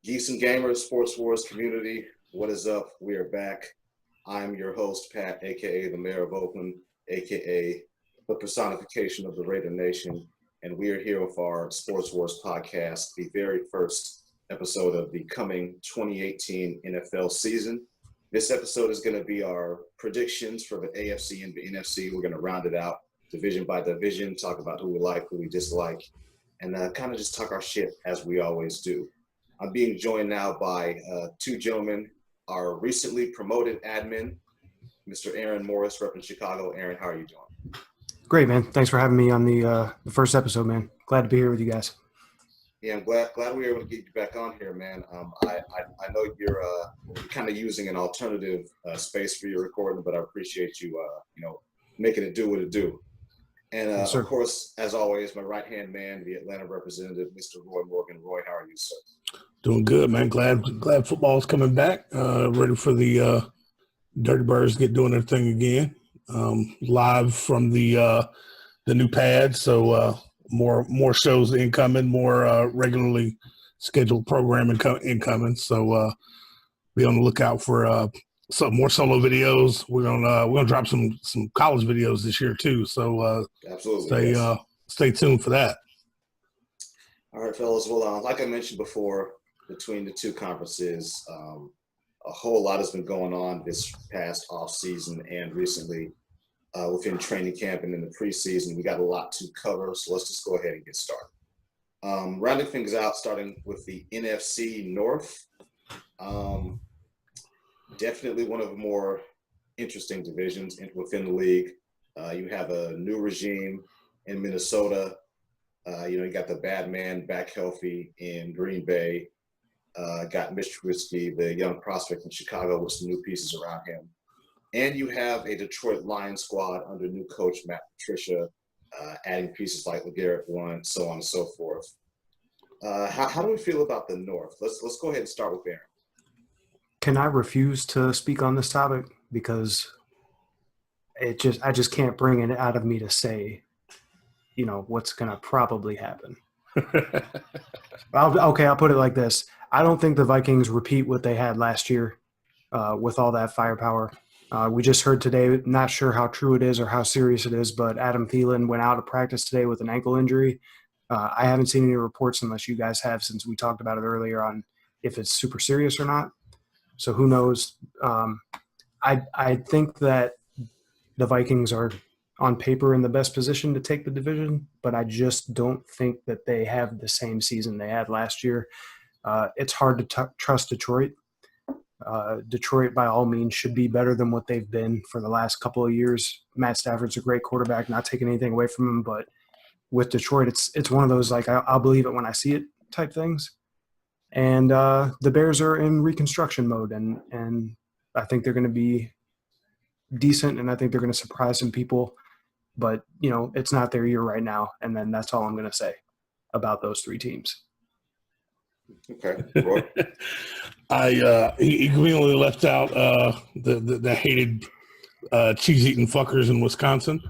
Geeks and Gamers, Sports Wars community, what is up? We are back. I'm your host, Pat, aka the Mayor of Oakland, aka the personification of the Raider Nation, and we are here with our Sports Wars podcast, the very first episode of the coming 2018 NFL season. This episode is going to be our predictions for the AFC and the NFC. We're going to round it out division by division, talk about who we like, who we dislike, and kind of just talk our shit as we always do. I'm being joined now by two gentlemen, our recently promoted admin, Mr. Aaron Morris, repping Chicago. Aaron, how are you doing? Great, man. Thanks for having me on the first episode, man. Glad to be here with you guys. Yeah, I'm glad we were able to get you back on here, man. I know you're kind of using an alternative space for your recording, but I appreciate you, making it do what it do. And Yes, of course, as always, my right-hand man, the Atlanta representative, Mr. Roy Morgan. Roy, how are you, sir? Doing good, man. Glad football's coming back. Ready for the Dirty Birds to get doing their thing again. Live from the new pad, so more shows incoming, more regularly scheduled programming incoming. So be on the lookout for some more solo videos. We're gonna drop some college videos this year too. So absolutely, stay tuned for that. All right, fellas. Well, like I mentioned before, between the two conferences, a whole lot has been going on this past off season and recently within training camp and in the preseason. We got a lot to cover, so let's just go ahead and get started. Rounding things out, starting with the NFC North. Definitely one of the more interesting divisions within the league. You have a new regime in Minnesota. You got the bad man back healthy in Green Bay. Got Mitch Trubisky, the young prospect in Chicago, with some new pieces around him. And you have a Detroit Lions squad under new coach Matt Patricia, adding pieces like LeGarrette Blount, so on and so forth. How do we feel about the North? Let's go ahead and start with Aaron. Can I refuse to speak on this topic because I just can't bring it out of me to say, what's going to probably happen. I'll put it like this. I don't think the Vikings repeat what they had last year with all that firepower. We just heard today, not sure how true it is or how serious it is, but Adam Thielen went out of practice today with an ankle injury. I haven't seen any reports unless you guys have, since we talked about it earlier, on if it's super serious or not. So who knows? I think that the Vikings are on paper in the best position to take the division, but I just don't think that they have the same season they had last year. It's hard to trust Detroit. Detroit, by all means, should be better than what they've been for the last couple of years. Matt Stafford's a great quarterback, not taking anything away from him, but with Detroit, it's one of those, like, I'll believe it when I see it type things. And the Bears are in reconstruction mode, and I think they're going to be decent, and I think they're going to surprise some people. But, it's not their year right now, and then that's all I'm going to say about those three teams. Okay. Roy? He conveniently left out the hated cheese-eating fuckers in Wisconsin.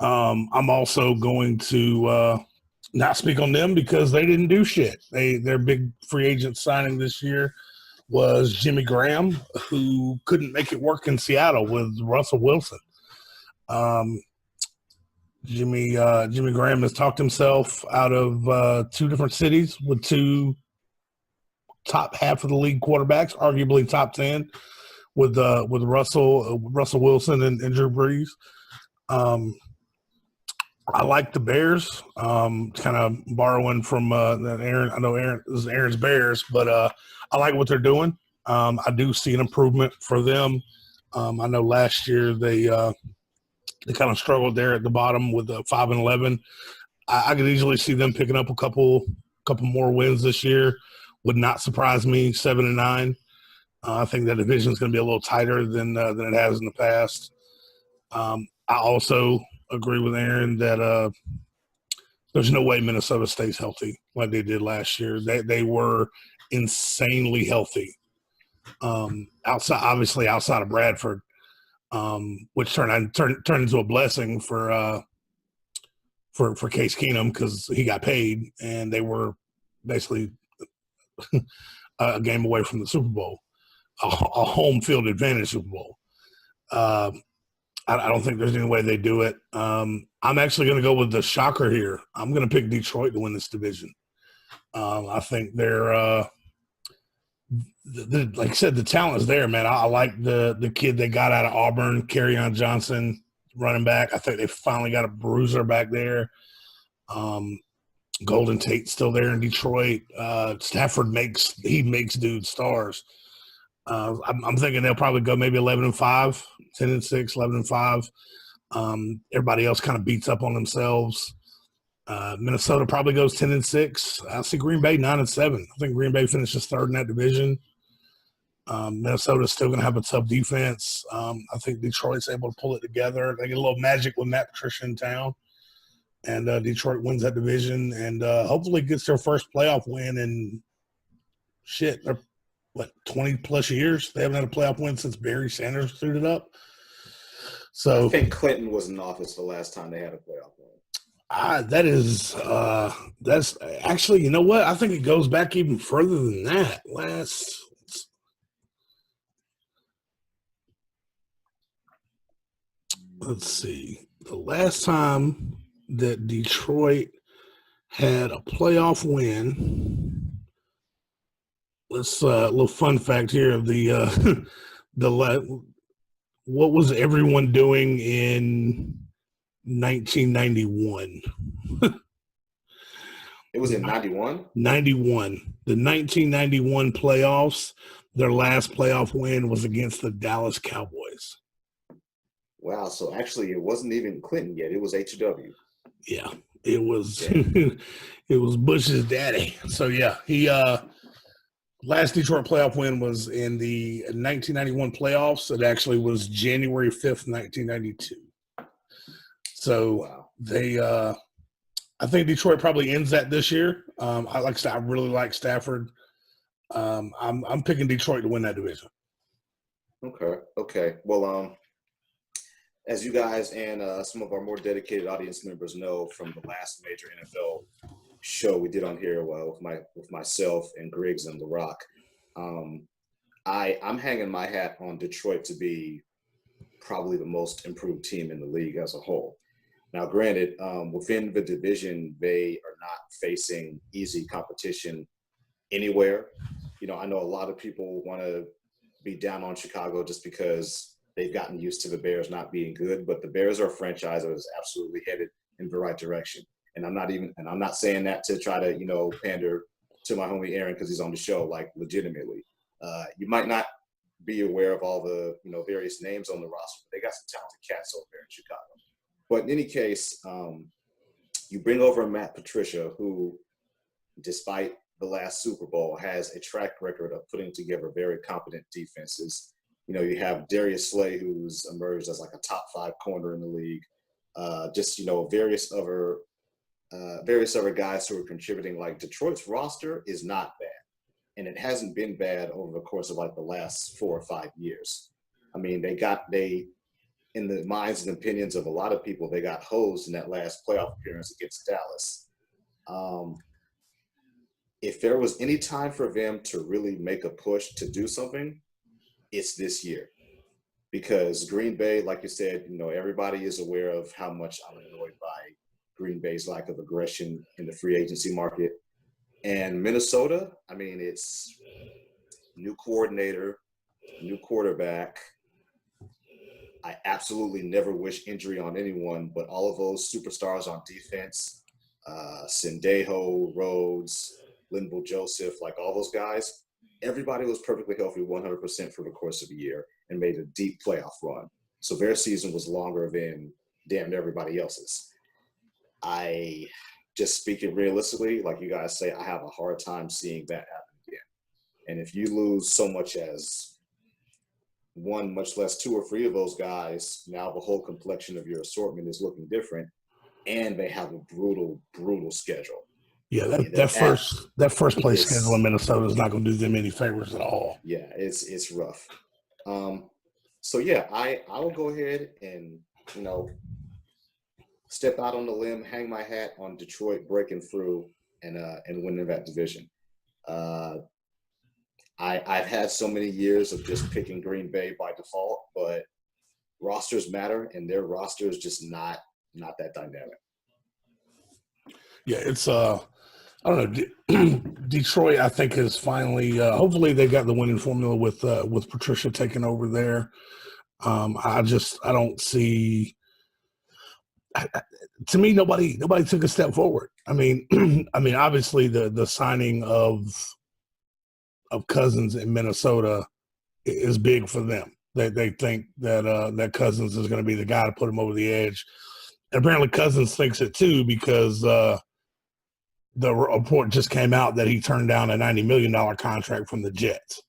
I'm also going to not speak on them because they didn't do shit. Their big free agent signing this year was Jimmy Graham, who couldn't make it work in Seattle with Russell Wilson. Jimmy Graham has talked himself out of two different cities with two top half of the league quarterbacks, arguably top 10, with Russell Wilson and Drew Brees. I like the Bears. Kind of borrowing from that Aaron. I know this is Aaron's Bears, but I like what they're doing. I do see an improvement for them. I know last year they kind of struggled there at the bottom with 5-11. I could easily see them picking up a couple more wins this year. Would not surprise me. 7-9. I think that division is going to be a little tighter than it has in the past. I also agree with Aaron that there's no way Minnesota stays healthy like they did last year. They were insanely healthy. Outside of Bradford, which turned into a blessing for Case Keenum because he got paid, and they were basically a game away from the Super Bowl, a home field advantage Super Bowl. I don't think there's any way they do it. I'm actually going to go with the shocker here. I'm going to pick Detroit to win this division. I think they're like I said, the talent is there, man. I like the kid they got out of Auburn, Kerryon Johnson, running back. I think they finally got a bruiser back there. Golden Tate's still there in Detroit. Stafford makes dudes stars. I'm thinking they'll probably go maybe 11-5, 10-6, 11-5. Everybody else kind of beats up on themselves. Minnesota probably goes 10-6. I see Green Bay 9-7. I think Green Bay finishes third in that division. Minnesota's still going to have a tough defense. I think Detroit's able to pull it together. They get a little magic with Matt Patricia in town, and Detroit wins that division and hopefully gets their first playoff win in 20 plus years. They haven't had a playoff win since Barry Sanders suited up. So I think Clinton was in office the last time they had a playoff win. That's actually, you know what? I think it goes back even further than that. Let's see. The last time that Detroit had a playoff win. Let's a little fun fact here of what was everyone doing in 1991? It was in 91? 91. The 1991 playoffs, their last playoff win was against the Dallas Cowboys. Wow, so actually it wasn't even Clinton yet. It was HW. Yeah, it was it was Bush's daddy. So yeah, he last Detroit playoff win was in the 1991 playoffs. It actually was January 5th, 1992. So wow. they I think Detroit probably ends that this year. I really like Stafford. I'm picking Detroit to win that division. Okay. Well, as you guys and some of our more dedicated audience members know from the last major NFL show we did on here, with myself and Griggs and The Rock, I'm hanging my hat on Detroit to be probably the most improved team in the league as a whole. Now, granted, within the division, they are not facing easy competition anywhere. You know, I know a lot of people want to be down on Chicago just because they've gotten used to the Bears not being good, but the Bears are a franchise that is absolutely headed in the right direction. And I'm not saying that to try to, pander to my homie Aaron because he's on the show, like legitimately. You might not be aware of all the, various names on the roster, but they got some talented cats over there in Chicago. But in any case, you bring over Matt Patricia, who, despite the last Super Bowl, has a track record of putting together very competent defenses. You have Darius Slay, who's emerged as like a top 5 corner in the league. Various other guys who are contributing. Like Detroit's roster is not bad, and it hasn't been bad over the course of like the last 4 or 5 years. I mean, in the minds and opinions of a lot of people, they got hosed in that last playoff appearance against Dallas. If there was any time for them to really make a push to do something, it's this year. Because Green Bay, like you said, everybody is aware of how much I'm annoyed by Green Bay's lack of aggression in the free agency market. And Minnesota, I mean, it's new coordinator, new quarterback. I absolutely never wish injury on anyone, but all of those superstars on defense, Sendejo, Rhodes, Linval Joseph, like all those guys, everybody was perfectly healthy 100% for the course of the year and made a deep playoff run. So their season was longer than damn everybody else's. I just speaking realistically, like you guys say, I have a hard time seeing that happen again. And if you lose so much as one, much less 2 or 3 of those guys, now the whole complexion of your assortment is looking different, and they have a brutal, brutal schedule. Yeah, that first place schedule in Minnesota is not going to do them any favors at all. Yeah, it's rough. So yeah, I will go ahead and step out on the limb, hang my hat on Detroit breaking through and winning that division. Uh, I've had so many years of just picking Green Bay by default, but rosters matter, and their roster is just not that dynamic. Yeah, it's I don't know. Detroit, I think, is finally. Hopefully, they got the winning formula with Patricia taking over there. I don't see. To me, nobody took a step forward. I mean, obviously the signing of Cousins in Minnesota is big for them. They think that Cousins is going to be the guy to put him over the edge. And apparently Cousins thinks it too, because the report just came out that he turned down a $90 million contract from the Jets.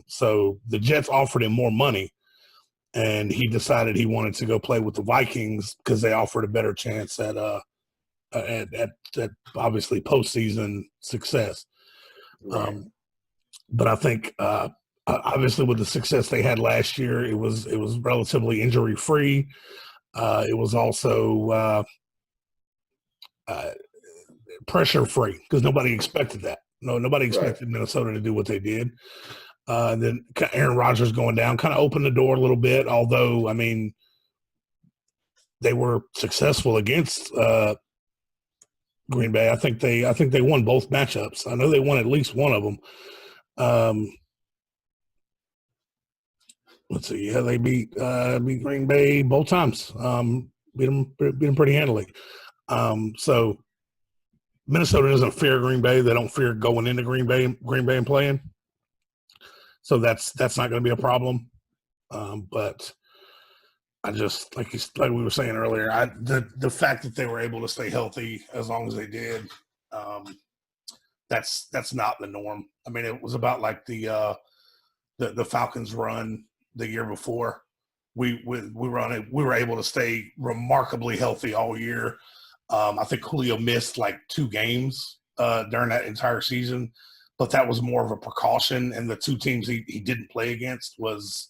So the Jets offered him more money, and he decided he wanted to go play with the Vikings because they offered a better chance at obviously postseason success. Right. But I think obviously with the success they had last year, it was relatively injury free. It was also pressure free because nobody expected that. Nobody expected Right. Minnesota to do what they did. Then Aaron Rodgers going down kind of opened the door a little bit. Although, I mean, they were successful against Green Bay. I think they won both matchups. I know they won at least one of them. Let's see. Yeah, they beat Green Bay both times. Beat them pretty handily. So Minnesota doesn't fear Green Bay. They don't fear going into Green Bay and playing. So that's not going to be a problem. But I just like we were saying earlier, the fact that they were able to stay healthy as long as they did, that's not the norm. I mean, it was about like the Falcons run the year before. We were able to stay remarkably healthy all year. I think Julio missed like 2 games during that entire season, but that was more of a precaution. And the 2 teams he didn't play against was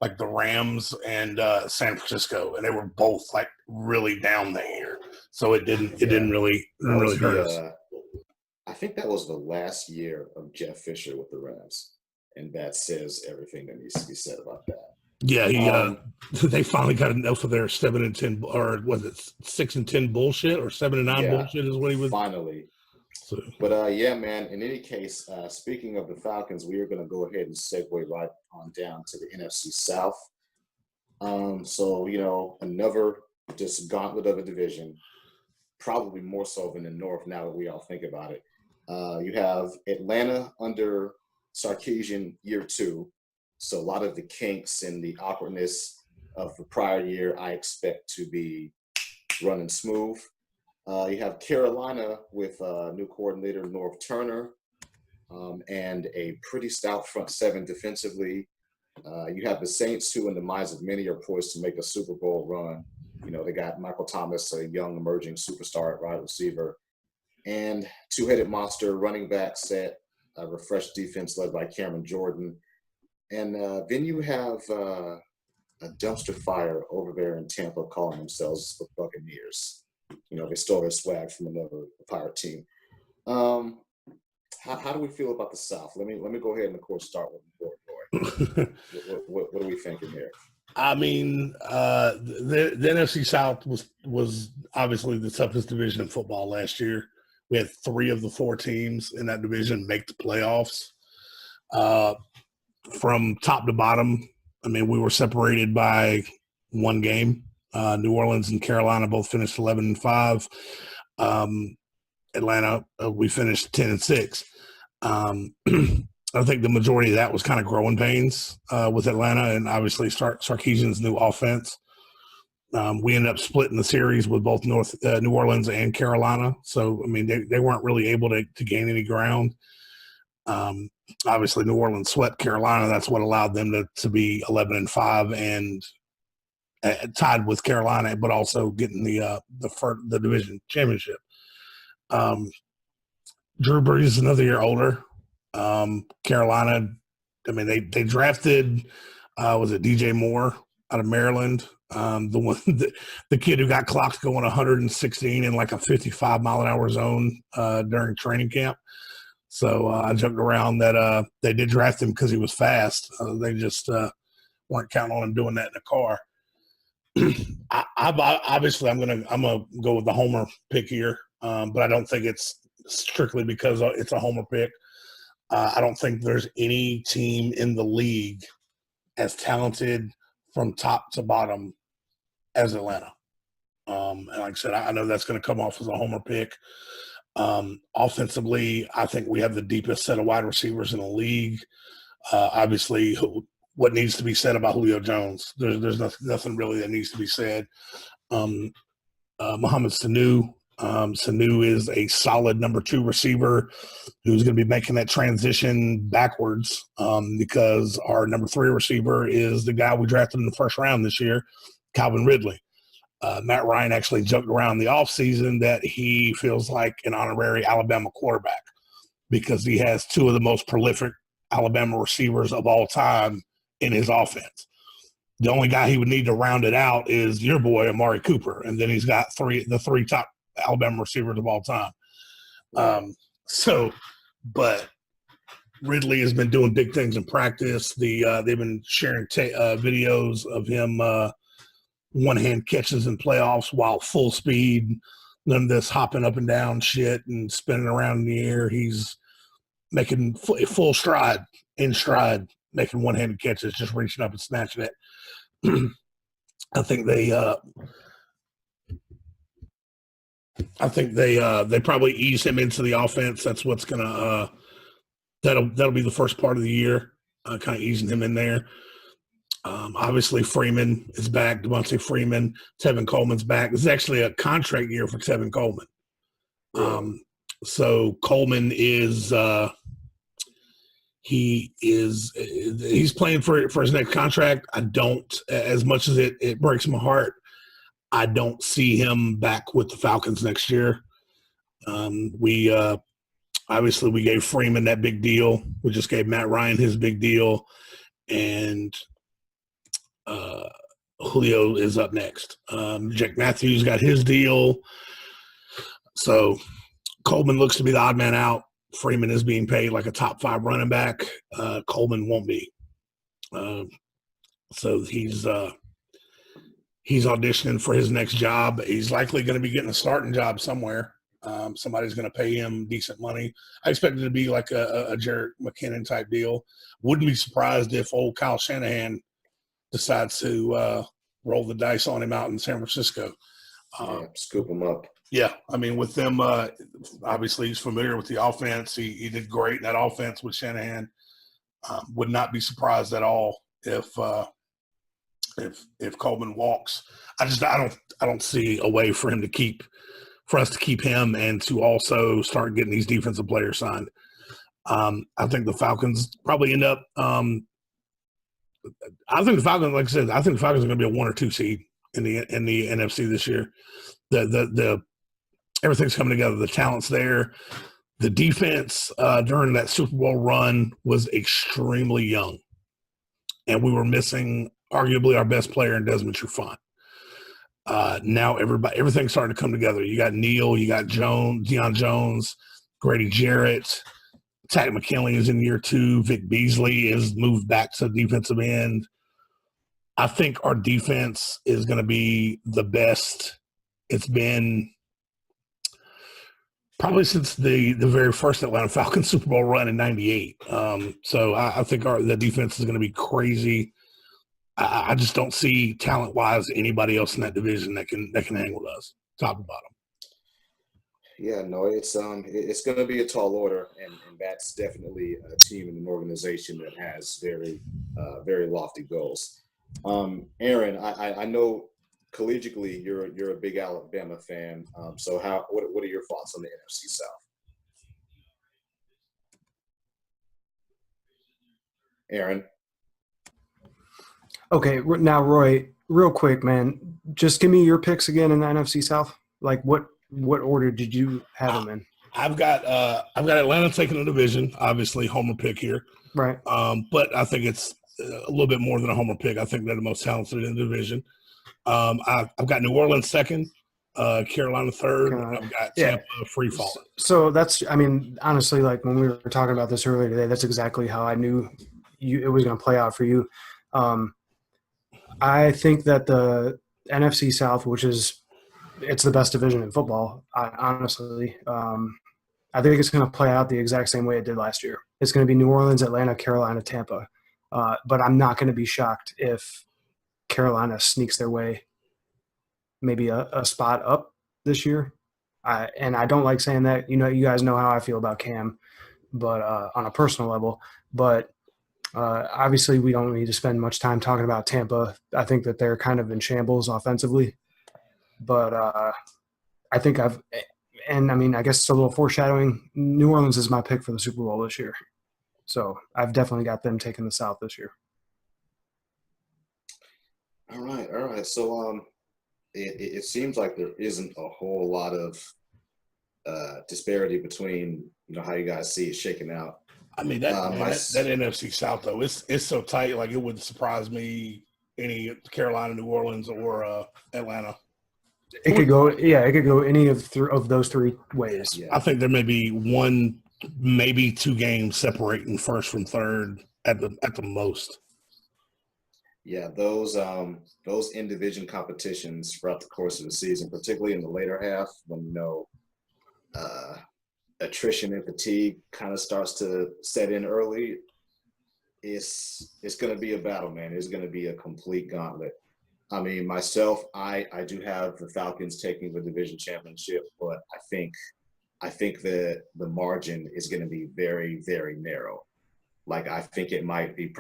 like the Rams and San Francisco, and they were both like really down that year. So it didn't really hurt us. I think that was the last year of Jeff Fisher with the Rams, and that says everything that needs to be said about that. Yeah, they finally got enough of their 7-10, or was it 6-10 bullshit, or 7-9 bullshit is what he was. Finally. So. But yeah, man. In any case, speaking of the Falcons, we are going to go ahead and segue right on down to the NFC South. So another just gauntlet of a division, probably more so than the North. Now that we all think about it, you have Atlanta under Sarkisian year 2. So a lot of the kinks and the awkwardness of the prior year, I expect to be running smooth. You have Carolina with new coordinator Norv Turner and a pretty stout front 7 defensively. You have the Saints, who in the minds of many are poised to make a Super Bowl run. They got Michael Thomas, a young emerging superstar at wide receiver, and 2-headed monster running back set, a refreshed defense led by Cameron Jordan. And then you have a dumpster fire over there in Tampa calling themselves the Buccaneers. They stole their swag from another Pirate team. How do we feel about the South? Let me go ahead and, of course, start with Roy. What are we thinking here? I mean, the NFC South was obviously the toughest division in football last year. We had 3 of the 4 teams in that division make the playoffs. From top to bottom, I mean, we were separated by 1 game. New Orleans and Carolina both finished 11-5. Atlanta, we finished 10-6. I think the majority of that was kind of growing pains with Atlanta and obviously Sarkisian's new offense. We ended up splitting the series with both New Orleans and Carolina. So, I mean, they weren't really able to gain any ground. Obviously, New Orleans swept Carolina. That's what allowed them to be 11-5 and tied with Carolina, but also getting the division championship. Drew Brees is another year older. Carolina, I mean, they drafted was it DJ Moore out of Maryland, the kid who got clocked going 116 in like a 55-mile-an-hour zone during training camp. So I joked around that they did draft him because he was fast. They just weren't counting on him doing that in the car. Obviously, I'm gonna go with the homer pick here, but I don't think it's strictly because it's a homer pick. I don't think there's any team in the league as talented from top to bottom as Atlanta. And like I said, I know that's going to come off as a homer pick. Offensively, I think we have the deepest set of wide receivers in the league. Obviously, what needs to be said about Julio Jones? There's nothing really that needs to be said. Mohamed Sanu. Sanu is a solid number 2 receiver who's going to be making that transition backwards because our number 3 receiver is the guy we drafted in the first round this year, Calvin Ridley. Matt Ryan actually joked around the offseason that he feels like an honorary Alabama quarterback because he has 2 of the most prolific Alabama receivers of all time in his offense. The only guy he would need to round it out is your boy, Amari Cooper, and then he's got the three top Alabama receivers of all time. But Ridley has been doing big things in practice. They've been sharing videos of him one-hand catches in playoffs while full speed. None of this hopping up and down shit and spinning around in the air. He's making full stride, making one-handed catches, just reaching up and snatching it. I think they probably ease him into the offense. That's what's gonna that'll be the first part of the year, kind of easing him in there. Obviously, Freeman is back. Devontae Freeman, Tevin Coleman's back. This is actually a contract year for Tevin Coleman. So Coleman is he's playing for his next contract. I don't, as much as it breaks my heart, I don't see him back with the Falcons next year. We obviously we gave Freeman that big deal. We just gave Matt Ryan his big deal, and Julio is up next. Jake Matthews got his deal. So Coleman looks to be the odd man out. Freeman is being paid like a top 5 running back. Coleman won't be. So he's auditioning for his next job. He's likely going to be getting a starting job somewhere. Somebody's going to pay him decent money. I expect it to be like a Jerick McKinnon type deal. Wouldn't be surprised if old Kyle Shanahan decides to roll the dice on him out in San Francisco. Scoop him up. Yeah, I mean, with them, obviously he's familiar with the offense. He did great in that offense with Shanahan. Would not be surprised at all if Coleman walks. I don't see a way for us to keep him and to also start getting these defensive players signed. I think the Falcons probably end up. I think the Falcons, like I said, I think the Falcons are going to be a 1 or 2 seed in the NFC this year. The everything's coming together. The talent's there. The defense during that Super Bowl run was extremely young, and we were missing arguably our best player in Desmond Trufant. Now everything's starting to come together. You got Neal, you got Jones, Deion Jones, Grady Jarrett, Takk McKinley is in year 2. Vic Beasley is moved back to defensive end. I think our defense is going to be the best it's been probably since the very first Atlanta Falcons Super Bowl run in '98. So I think the defense is going to be crazy. I just don't see talent-wise anybody else in that division that can hang with us, top to bottom. Yeah, no, it's going to be a tall order, and that's definitely a team and an organization that has very, very lofty goals. Aaron, I know collegiately you're a big Alabama fan. So what are your thoughts on the NFC South? Aaron. Okay, now Roy, real quick, man, just give me your picks again in the NFC South. Like what order did you have them in? I've got Atlanta taking the division, obviously homer pick here. Right. But I think it's a little bit more than a homer pick. I think they're the most talented in the division. I've got New Orleans second. Carolina third. Carolina. I've got Yeah. Tampa free falling. So that's, I mean, honestly, like when we were talking about this earlier today, that's exactly how I knew it was going to play out for you. I think that the NFC South, it's the best division in football, honestly. I think it's going to play out the exact same way it did last year. It's going to be New Orleans, Atlanta, Carolina, Tampa. But I'm not going to be shocked if Carolina sneaks their way maybe a spot up this year. And I don't like saying that. You guys know how I feel about Cam, but on a personal level. But obviously, we don't need to spend much time talking about Tampa. I think that they're kind of in shambles offensively. But I think I guess it's a little foreshadowing. New Orleans is my pick for the Super Bowl this year. So I've definitely got them taking the South this year. All right. So it seems like there isn't a whole lot of disparity between how you guys see it shaking out. I mean that NFC South though, it's so tight. Like it wouldn't surprise me any Carolina, New Orleans, or Atlanta. It could go any of those three ways. Yeah. I think there may be one, maybe two games separating first from third at the most. Yeah, those in division competitions throughout the course of the season, particularly in the later half, when attrition and fatigue kind of starts to set in early, it's going to be a battle, man. It's going to be a complete gauntlet. I mean, myself, I do have the Falcons taking the division championship, but I think that the margin is going to be very, very narrow. Like, I think it might be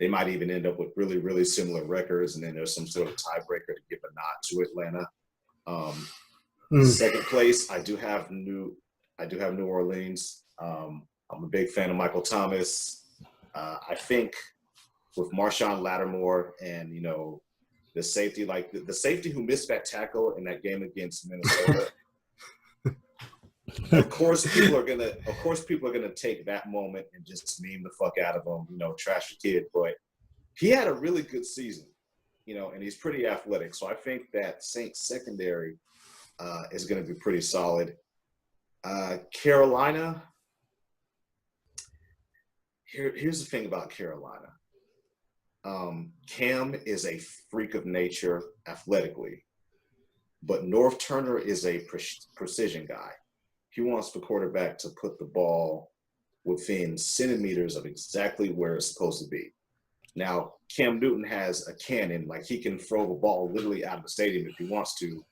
they might even end up with really, really similar records, and then there's some sort of tiebreaker to give a nod to Atlanta. Second place, I do have New Orleans. I'm a big fan of Michael Thomas. I think with Marshawn Lattimore and the safety, like the safety who missed that tackle in that game against Minnesota. Of course, people are gonna take that moment and just meme the fuck out of him, trash the kid. But he had a really good season, and he's pretty athletic. So I think that Saints secondary is going to be pretty solid. Carolina. Here's the thing about Carolina. Cam is a freak of nature athletically, but North Turner is a precision guy. He wants the quarterback to put the ball within centimeters of exactly where it's supposed to be. Now, Cam Newton has a cannon, like he can throw the ball literally out of the stadium if he wants to,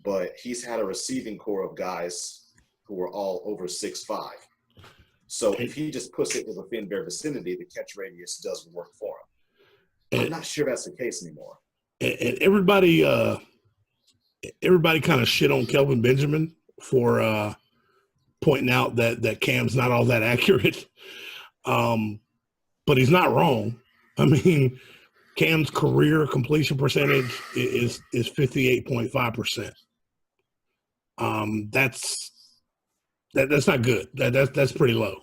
but he's had a receiving core of guys who are all over 6'5". So if he just puts it within their vicinity, the catch radius doesn't work for him. I'm not sure that's the case anymore. And everybody kind of shit on Kelvin Benjamin for pointing out that Cam's not all that accurate. But he's not wrong. I mean, Cam's career completion percentage is 58.5%. That's not good. That's pretty low.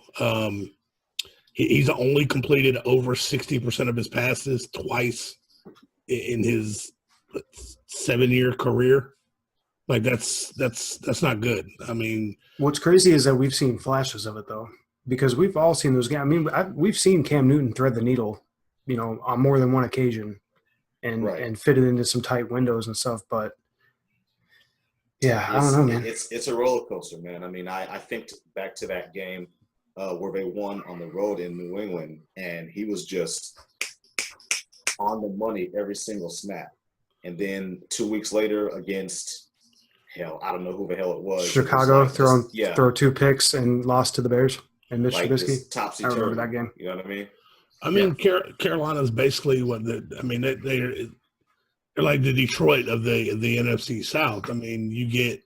He's only completed over 60% of his passes twice in his 7-year career. Like that's not good. I mean, what's crazy is that we've seen flashes of it though, because we've all seen those games. I mean, we've seen Cam Newton thread the needle, on more than one occasion, and fit it into some tight windows and stuff. But yeah, I don't know, man. It's a roller coaster, man. I mean, I think back to that game where they won on the road in New England, and he was just on the money every single snap. And then 2 weeks later against, hell, I don't know who the hell it was. Chicago, throw 2 picks and lost to the Bears and Mitch Trubisky. I remember that game. You know what I mean? I mean, Carolina's basically they're like the Detroit of the NFC South. I mean, you get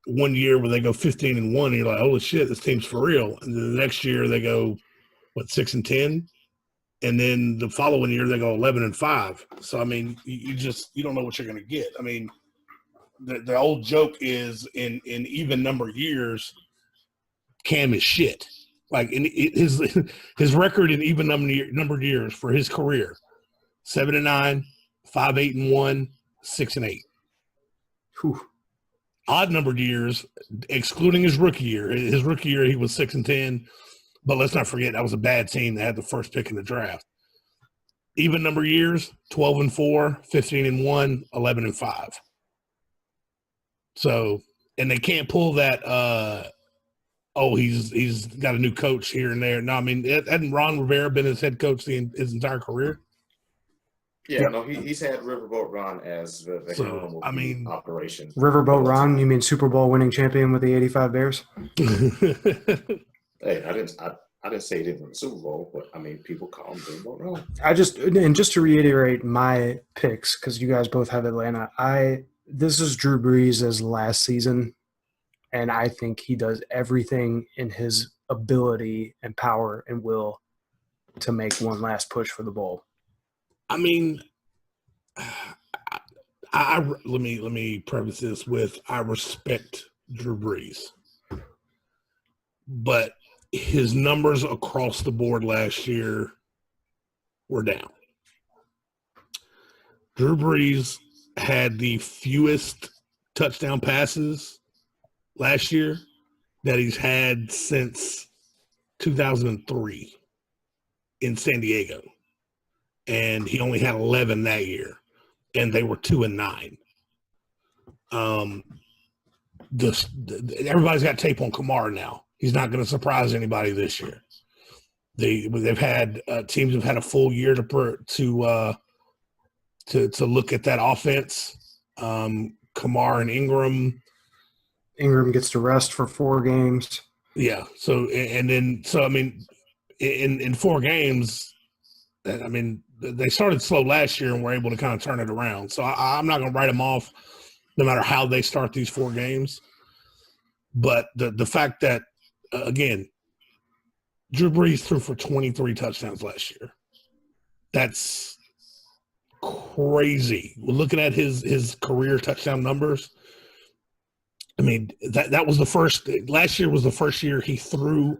1 year where they go 15-1, and you're like, holy shit, this team's for real. And then the next year they go 6-10, and then the following year they go 11-5. So I mean, you don't know what you're going to get. I mean, the old joke is in even number years, Cam is shit. Like his record in even numbered years for his career: 7-9, 5-8-1, 6-8. Whew. Odd numbered years, excluding his rookie year. His rookie year, he was 6-10. But let's not forget that was a bad team that had the first pick in the draft. Even number years: 12-4, 15-1, 11-5. So, and they can't pull that. He's got a new coach here and there. No, I mean, hadn't Ron Rivera been his head coach his entire career? Yeah, Yep. no, he's had Riverboat Ron as the helm of the operation. Riverboat Ron, you mean Super Bowl winning champion with the 85 Bears? Hey, I didn't say he didn't win the Super Bowl, but I mean, people call him Riverboat Ron. Just to reiterate my picks, because you guys both have Atlanta. This is Drew Brees' last season, and I think he does everything in his ability and power and will to make one last push for the bowl. I mean, let me preface this with I respect Drew Brees, but his numbers across the board last year were down. Drew Brees had the fewest touchdown passes last year that he's had since 2003 in San Diego. And he only had 11 that year, and they were 2-9. Everybody's got tape on Kamara now. He's not going to surprise anybody this year. They've had teams have had a full year to look at that offense. Kamara and Ingram. Ingram gets to rest for 4 games. Yeah. So I mean, in 4 games, I mean, they started slow last year and were able to kind of turn it around. So I'm not going to write them off no matter how they start these 4 games. But the fact that, again, Drew Brees threw for 23 touchdowns last year. That's crazy. We're looking at his career touchdown numbers. I mean, that was last year was the first year he threw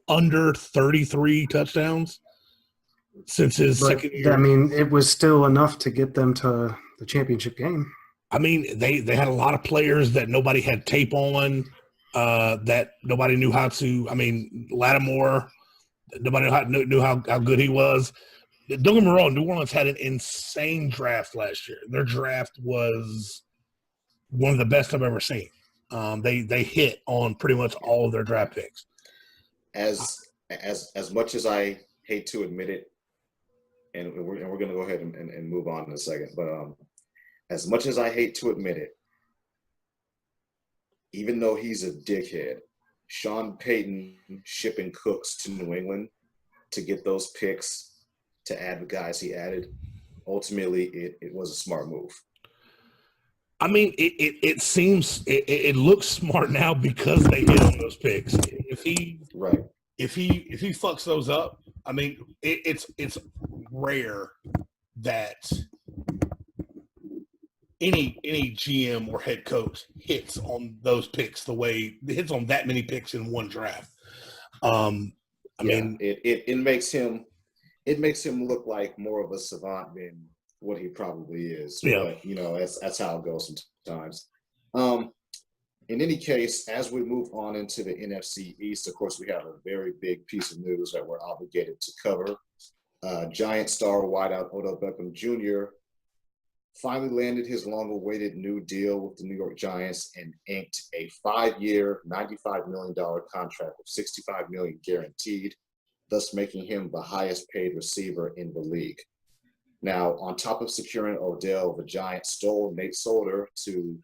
under 33 touchdowns since his second year. I mean, it was still enough to get them to the championship game. I mean, they had a lot of players that nobody had tape on, that nobody knew how to. I mean, Lattimore, nobody knew how good he was. Don't get me wrong, New Orleans had an insane draft last year. Their draft was one of the best I've ever seen. They hit on pretty much all of their draft picks. As much as I hate to admit it, and we're going to go ahead and move on in a second, but as much as I hate to admit it, even though he's a dickhead, Sean Payton shipping Cooks to New England to get those picks to add the guys he added, ultimately it was a smart move. I mean, it looks smart now because they hit on those picks. If he fucks those up, I mean, it's rare that any GM or head coach hits on those picks the way hits on that many picks in one draft. I mean, it makes him look like more of a savant than what he probably is. Yeah. But, that's how it goes sometimes. In any case, as we move on into the NFC East, of course, we have a very big piece of news that we're obligated to cover. Giant star wideout Odell Beckham Jr. finally landed his long-awaited new deal with the New York Giants and inked a 5-year, $95 million contract with $65 million guaranteed, thus making him the highest-paid receiver in the league. Now, on top of securing Odell, the Giants stole Nate Solder to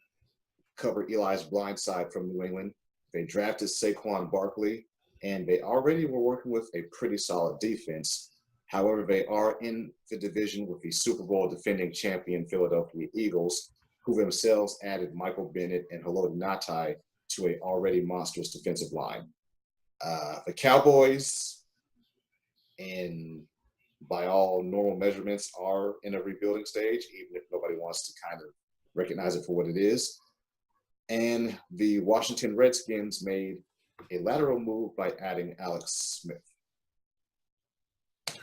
cover Eli's blind side from New England. They drafted Saquon Barkley, and they already were working with a pretty solid defense. However, they are in the division with the Super Bowl defending champion Philadelphia Eagles, who themselves added Michael Bennett and Haloti Ngata to an already monstrous defensive line. The Cowboys, and by all normal measurements, are in a rebuilding stage, even if nobody wants to kind of recognize it for what it is. And the Washington Redskins made a lateral move by adding Alex Smith.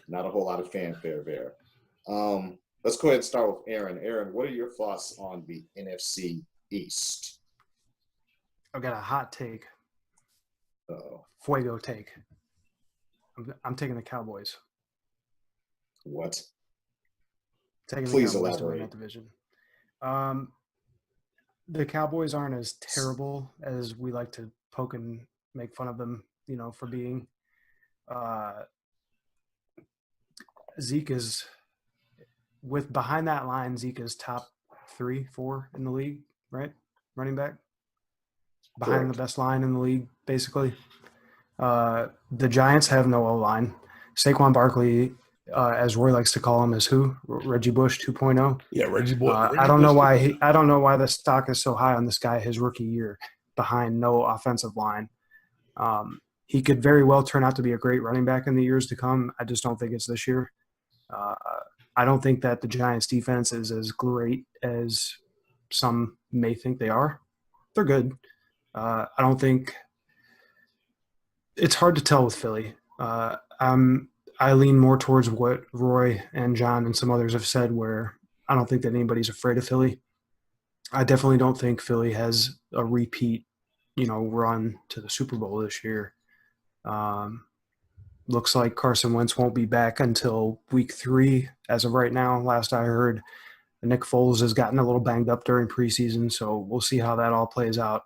Not a whole lot of fanfare there. Let's go ahead and start with Aaron. Aaron, what are your thoughts on the NFC East? I've got a hot take. Uh-oh. Fuego take. I'm taking the Cowboys. What? Taking Please the Cowboys to win elaborate. that division. The Cowboys aren't as terrible as we like to poke and make fun of them, for being. Zeke is behind that line. Zeke is top 3, 4 in the league, right? Running back behind Correct. the best line in the league, basically. The Giants have no O-line. Saquon Barkley, as Roy likes to call him, is who? Reggie Bush 2.0. Yeah, Reggie Boy. I don't know why. I don't know why the stock is so high on this guy his rookie year, behind no offensive line. He could very well turn out to be a great running back in the years to come. I just don't think it's this year. I don't think that the Giants' defense is as great as some may think they are. They're good. I don't think it's hard to tell with Philly. I lean more towards what Roy and John and some others have said, where I don't think that anybody's afraid of Philly. I definitely don't think Philly has a repeat, run to the Super Bowl this year. Looks like Carson Wentz won't be back until week 3 as of right now. Last I heard, Nick Foles has gotten a little banged up during preseason, so we'll see how that all plays out.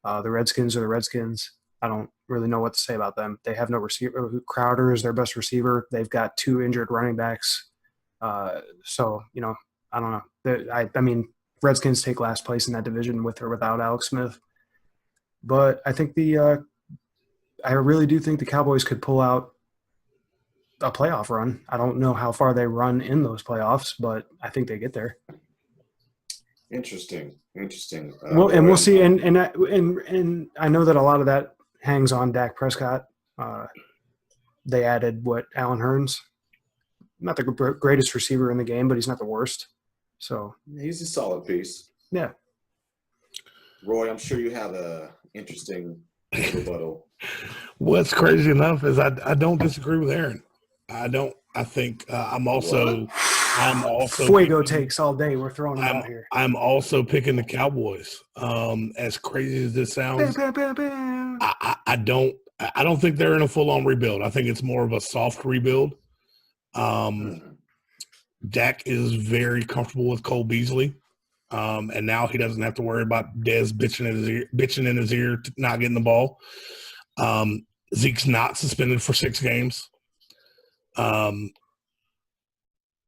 The Redskins are the Redskins. I don't really know what to say about them. They have no receiver. Crowder is their best receiver. They've got 2 injured running backs. So, I don't know. I mean, Redskins take last place in that division with or without Alex Smith. But I think I really do think the Cowboys could pull out a playoff run. I don't know how far they run in those playoffs, but I think they get there. Interesting. Well, and we'll see. And I know that a lot of that hangs on Dak Prescott. They added Alan Hearns, not the greatest receiver in the game, but he's not the worst. So he's a solid piece. Yeah. Roy, I'm sure you have a interesting rebuttal. What's crazy enough is I don't disagree with Aaron. I think I'm also Fuego takes all day. We're throwing them out here. I'm also picking the Cowboys. As crazy as this sounds, I don't think they're in a full on rebuild. I think it's more of a soft rebuild. Dak is very comfortable with Cole Beasley. And now he doesn't have to worry about Dez bitching in his ear, not getting the ball. Zeke's not suspended for 6 games.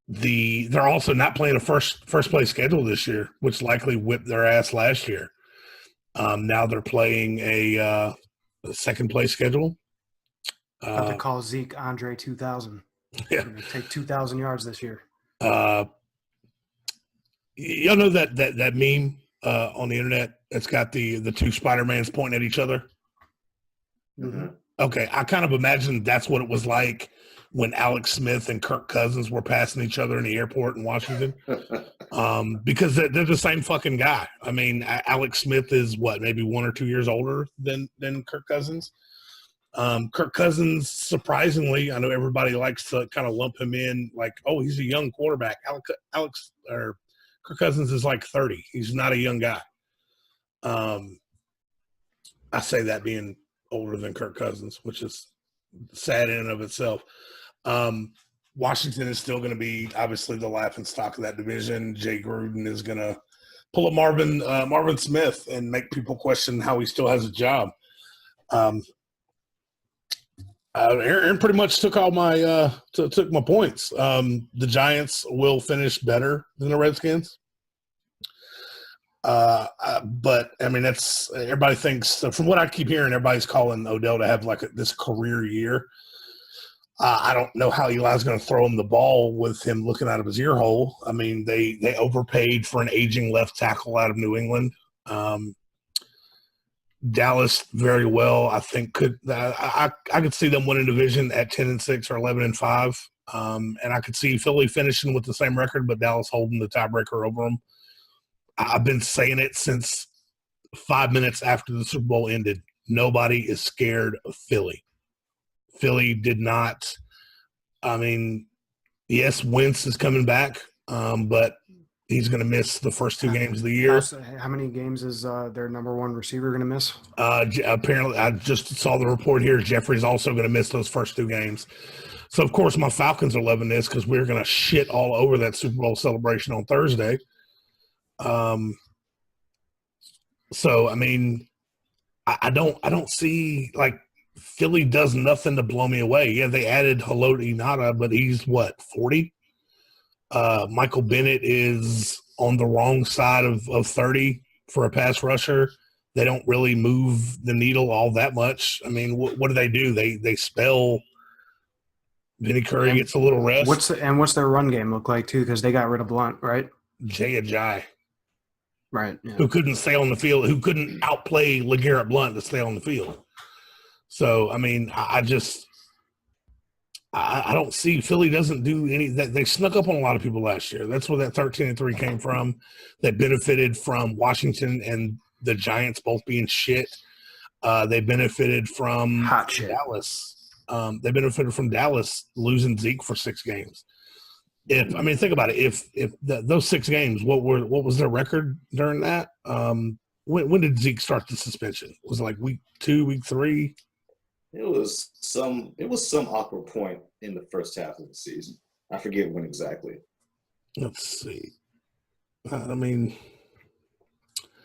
They're also not playing a first place schedule this year, which likely whipped their ass last year. Now they're playing a second place schedule. About to call Zeke Andre 2000. Yeah, take 2,000 yards this year. Y'all know that meme on the internet? It's got the 2 Spider-Mans pointing at each other. Mm-hmm. Okay, I kind of imagine that's what it was like when Alex Smith and Kirk Cousins were passing each other in the airport in Washington, because they're the same fucking guy. I mean, Alex Smith is maybe 1 or 2 years older than Kirk Cousins. Kirk Cousins, surprisingly, I know everybody likes to kind of lump him in like, oh, he's a young quarterback. Kirk Cousins is like 30. He's not a young guy. I say that being older than Kirk Cousins, which is sad in and of itself. Washington is still going to be obviously the laughing stock of that division. Jay Gruden is going to pull a Marvin Smith and make people question how he still has a job. Aaron pretty much took all my took my points. The Giants will finish better than the Redskins. But I mean, that's everybody thinks. From what I keep hearing, everybody's calling Odell to have like this career year. I don't know how Eli's going to throw him the ball with him looking out of his ear hole. I mean, they overpaid for an aging left tackle out of New England. Dallas very well, I think I could see them winning division at 10-6 or 11-5, and I could see Philly finishing with the same record, but Dallas holding the tiebreaker over them. I've been saying it since 5 minutes after the Super Bowl ended. Nobody is scared of Philly. Philly did not. I mean, yes, Wentz is coming back, but He's going to miss the first 2 games of the year. How many games is their number one receiver going to miss? Apparently, I just saw the report here. Jeffrey's also going to miss those first 2 games. So, of course, my Falcons are loving this because we're going to shit all over that Super Bowl celebration on Thursday. So, I mean, I don't see, like, Philly does nothing to blow me away. Yeah, they added Haloti Ngata, but he's, what, 40? Michael Bennett is on the wrong side of 30 for a pass rusher. They don't really move the needle all that much. I mean, what do? They spell Vinny Curry gets a little rest. What's their run game look like, too? Because they got rid of Blunt, right? Jay Ajayi. Right. Yeah. Who couldn't stay on the field, who couldn't outplay LeGarrette Blunt to stay on the field. So, I mean, I don't see Philly doesn't do any that. They snuck up on a lot of people last year. That's where that 13-3 came from. They benefited from Washington and the Giants both being shit. They benefited from Hot shit. Dallas. They benefited from Dallas losing Zeke for 6 games. Think about it. If those 6 games, what was their record during that? When did Zeke start the suspension? Was it like week 2, week 3? It was some awkward point in the first half of the season. I forget when exactly. Let's see. So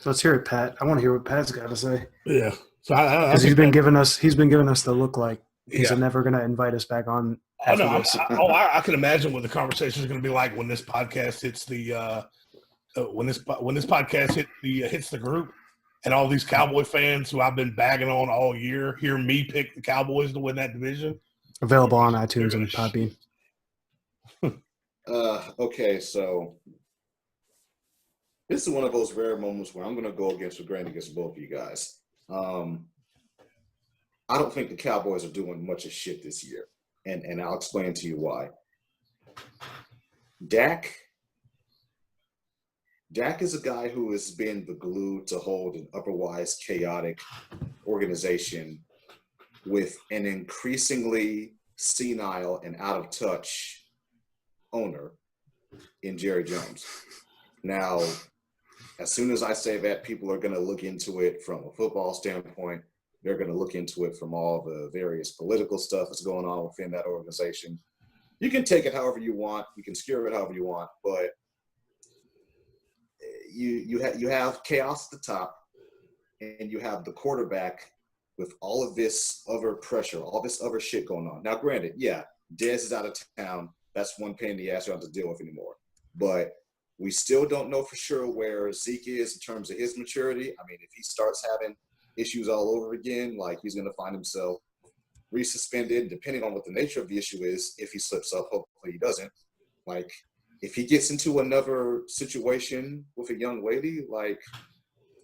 let's hear it, Pat. I want to hear what Pat's got to say. Yeah. So he's been giving us the look like he's never going to invite us back on. I can imagine what the conversation is going to be like when this podcast hits the when this podcast hits the group. And all these Cowboy fans who I've been bagging on all year hear me pick the Cowboys to win that division. Available on iTunes and Podbean. Okay, so this is one of those rare moments where I'm going to go against both of you guys. I don't think the Cowboys are doing much of shit this year, and I'll explain to you why. Dak is a guy who has been the glue to hold an otherwise chaotic organization with an increasingly senile and out of touch owner in Jerry Jones. Now, as soon as I say that, people are going to look into it from a football standpoint. They're going to look into it from all the various political stuff that's going on within that organization. You can take it however you want. You can skewer it however you want, but you have chaos at the top, and you have the quarterback with all of this other pressure, all this other shit going on. Now, granted, yeah, Dez is out of town. That's one pain in the ass you don't have to deal with anymore. But we still don't know for sure where Zeke is in terms of his maturity. I mean, if he starts having issues all over again, like he's going to find himself resuspended, depending on what the nature of the issue is. If he slips up, hopefully he doesn't. Like, if he gets into another situation with a young lady, like,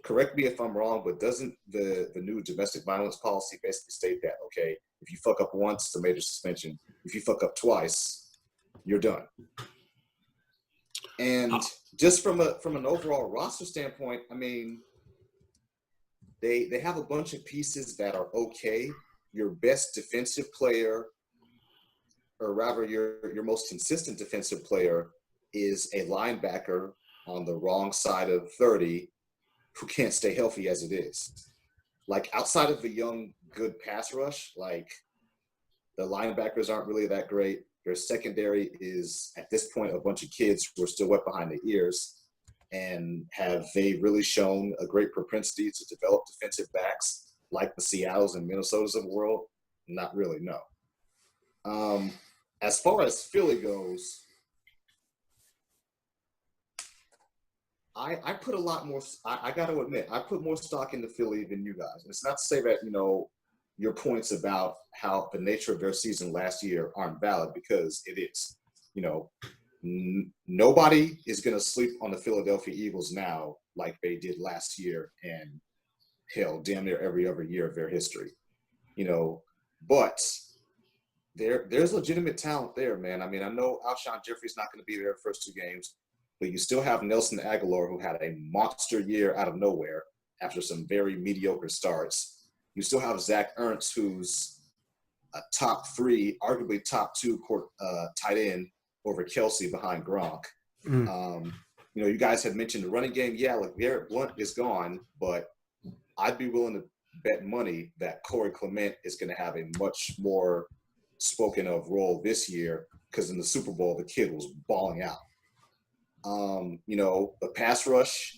correct me if I'm wrong, but doesn't the new domestic violence policy basically state that, okay, if you fuck up once, it's a major suspension. If you fuck up twice, you're done. And just from an overall roster standpoint, I mean, they have a bunch of pieces that are okay. Your best defensive player, or rather your most consistent defensive player, is a linebacker on the wrong side of 30 who can't stay healthy as it is. Like, outside of the young, good pass rush, like, the linebackers aren't really that great. Their secondary is, at this point, a bunch of kids who are still wet behind the ears. And have they really shown a great propensity to develop defensive backs like the Seattles and Minnesotas of the world? Not really, no. As far as Philly goes, I put a lot more – I got to admit, I put more stock into Philly than you guys. And it's not to say that, your points about how the nature of their season last year aren't valid, because it is. Nobody is going to sleep on the Philadelphia Eagles now like they did last year and, hell, damn near every other year of their history. But there's legitimate talent there, man. I mean, I know Alshon Jeffrey's not going to be there the first 2 games, but you still have Nelson Aguilar, who had a monster year out of nowhere after some very mediocre starts. You still have Zach Ertz, who's a top 3, arguably top 2 tight end over Kelsey behind Gronk. you guys had mentioned the running game. Yeah, like Garrett Blunt is gone, but I'd be willing to bet money that Corey Clement is going to have a much more spoken of role this year, because in the Super Bowl, the kid was balling out. The pass rush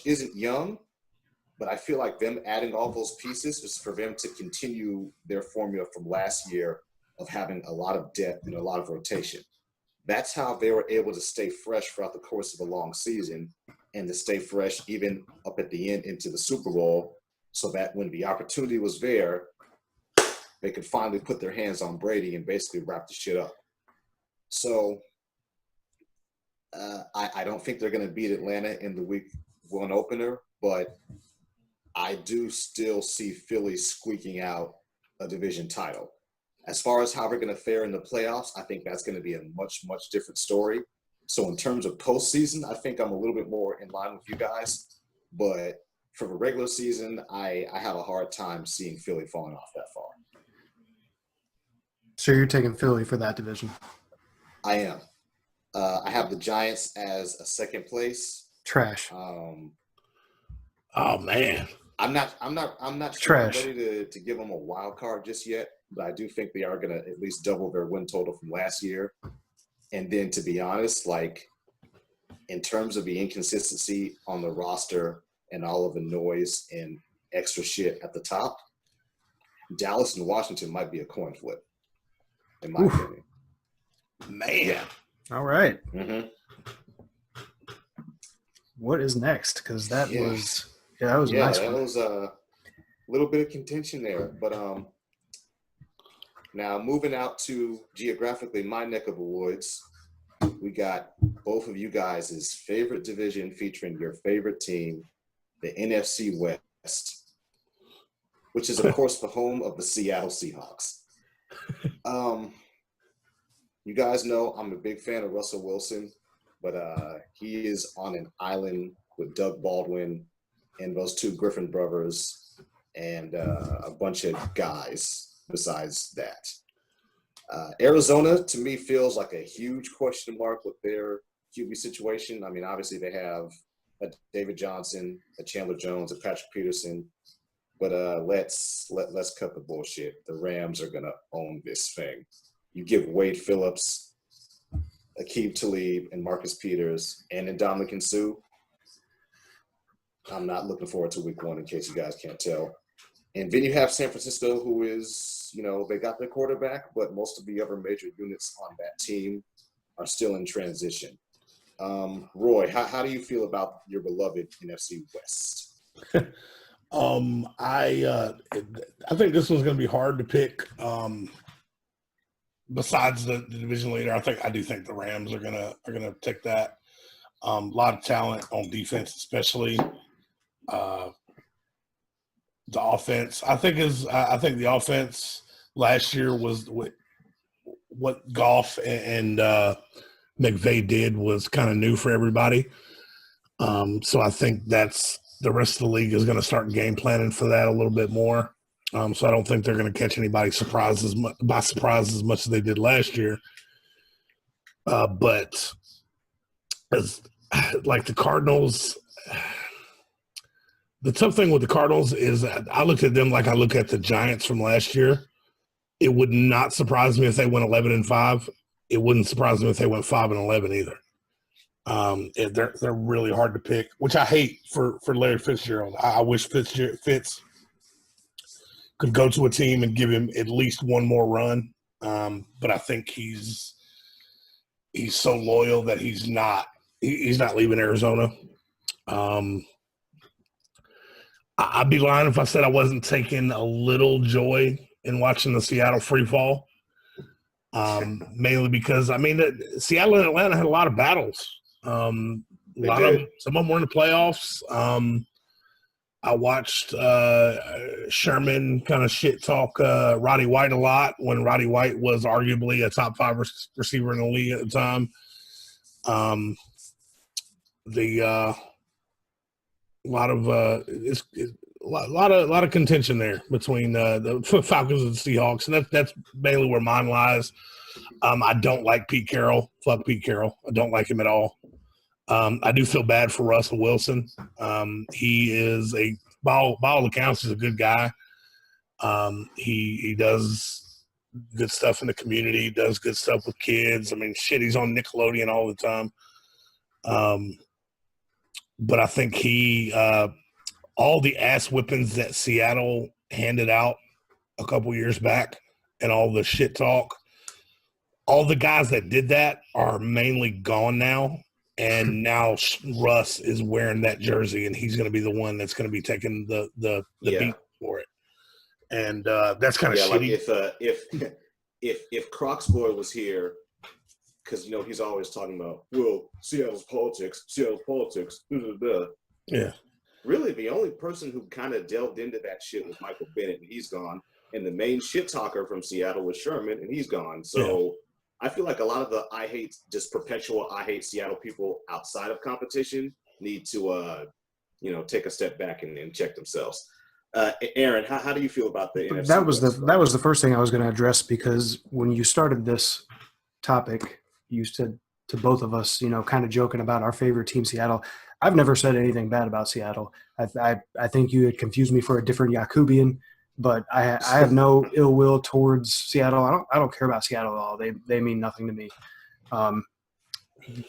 isn't young, but I feel like them adding all those pieces is for them to continue their formula from last year of having a lot of depth and a lot of rotation. That's how they were able to stay fresh throughout the course of a long season, and to stay fresh even up at the end into the Super Bowl, so that when the opportunity was there, they could finally put their hands on Brady and basically wrap the shit up. So I don't think they're going to beat Atlanta in the week 1 opener, but I do still see Philly squeaking out a division title. As far as how we're going to fare in the playoffs, I think that's going to be a much, much different story. So in terms of postseason, I think I'm a little bit more in line with you guys. But for the regular season, I have a hard time seeing Philly falling off that far. So you're taking Philly for that division? I am. I have the Giants as a second place. Trash. Oh man, I'm not sure Trash. I'm ready to give them a wild card just yet, but I do think they are going to at least double their win total from last year. And then, to be honest, like in terms of the inconsistency on the roster and all of the noise and extra shit at the top, Dallas and Washington might be a coin flip, in my opinion. man. All right. Mm-hmm. What is next? Because that was a nice that one. was a little bit of contention there. But now moving out to geographically my neck of the woods, we got both of you guys' favorite division featuring your favorite team, the NFC West, which is, of course, the home of the Seattle Seahawks. You guys know I'm a big fan of Russell Wilson, but he is on an island with Doug Baldwin and those two Griffin brothers and a bunch of guys besides that. Arizona, to me, feels like a huge question mark with their QB situation. I mean, obviously they have a David Johnson, a Chandler Jones, a Patrick Peterson, but let's cut the bullshit. The Rams are gonna own this thing. You give Wade Phillips, Aqib Talib, and Marcus Peters, and Ndamukong Suh. I'm not looking forward to week 1, in case you guys can't tell. And then you have San Francisco, who is, they got their quarterback, but most of the other major units on that team are still in transition. Roy, how do you feel about your beloved NFC West? I think this one's going to be hard to pick. Besides the division leader, I do think the Rams are gonna take that. A lot of talent on defense, especially. The offense, I think the offense last year was what Goff and McVay did was kind of new for everybody. So I think that's the rest of the league is going to start game planning for that a little bit more. So I don't think they're going to catch anybody by surprise as much as they did last year. But as like the Cardinals, the tough thing with the Cardinals is I looked at them like I look at the Giants from last year. It would not surprise me if they went 11-5. It wouldn't surprise me if they went 5-11 either. They're really hard to pick, which I hate for Larry Fitzgerald. I wish Fitz could go to a team and give him at least one more run. But I think he's so loyal that he's not leaving Arizona. I'd be lying if I said I wasn't taking a little joy in watching the Seattle free fall. Mainly because Seattle and Atlanta had a lot of battles. Some of them were in the playoffs. I watched Sherman kind of shit talk Roddy White a lot when Roddy White was arguably a top 5 receiver in the league at the time. A lot of contention there between the Falcons and the Seahawks, and that's mainly where mine lies. I don't like Pete Carroll. Fuck Pete Carroll. I don't like him at all. I do feel bad for Russell Wilson. He is by all accounts, he's a good guy. He does good stuff in the community, does good stuff with kids. I mean, shit, he's on Nickelodeon all the time. But I think all the ass whippings that Seattle handed out a couple years back and all the shit talk, all the guys that did that are mainly gone now. And now Russ is wearing that jersey, and he's going to be the one that's going to be taking the beat for it. And that's kind of shitty. Like if Crocsboy was here, because he's always talking about Seattle's politics. Yeah. Really, the only person who kind of delved into that shit was Michael Bennett, and he's gone. And the main shit talker from Seattle was Sherman, and he's gone. So I feel like a lot of the perpetual I hate Seattle people outside of competition need to take a step back and check themselves. Aaron, how do you feel about the NFC? That was the first thing I was going to address, because when you started this topic, you said to both of us, kind of joking about our favorite team, Seattle. I've never said anything bad about Seattle. I think you had confused me for a different Yakubian, but I have no ill will towards Seattle. I don't care about Seattle at all. They mean nothing to me.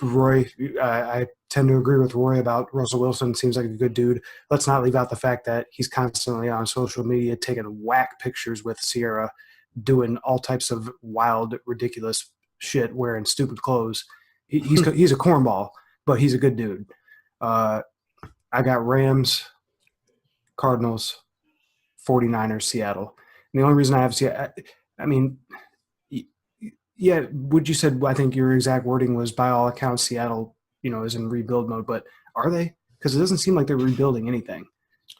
Roy, I tend to agree with Roy about Russell Wilson. Seems like a good dude. Let's not leave out the fact that he's constantly on social media taking whack pictures with Sierra, doing all types of wild, ridiculous shit, wearing stupid clothes. He's a cornball, but he's a good dude. I got Rams, Cardinals, 49ers, Seattle. And the only reason I have Seattle, what you said, I think your exact wording was, by all accounts, Seattle, is in rebuild mode. But are they? Because it doesn't seem like they're rebuilding anything.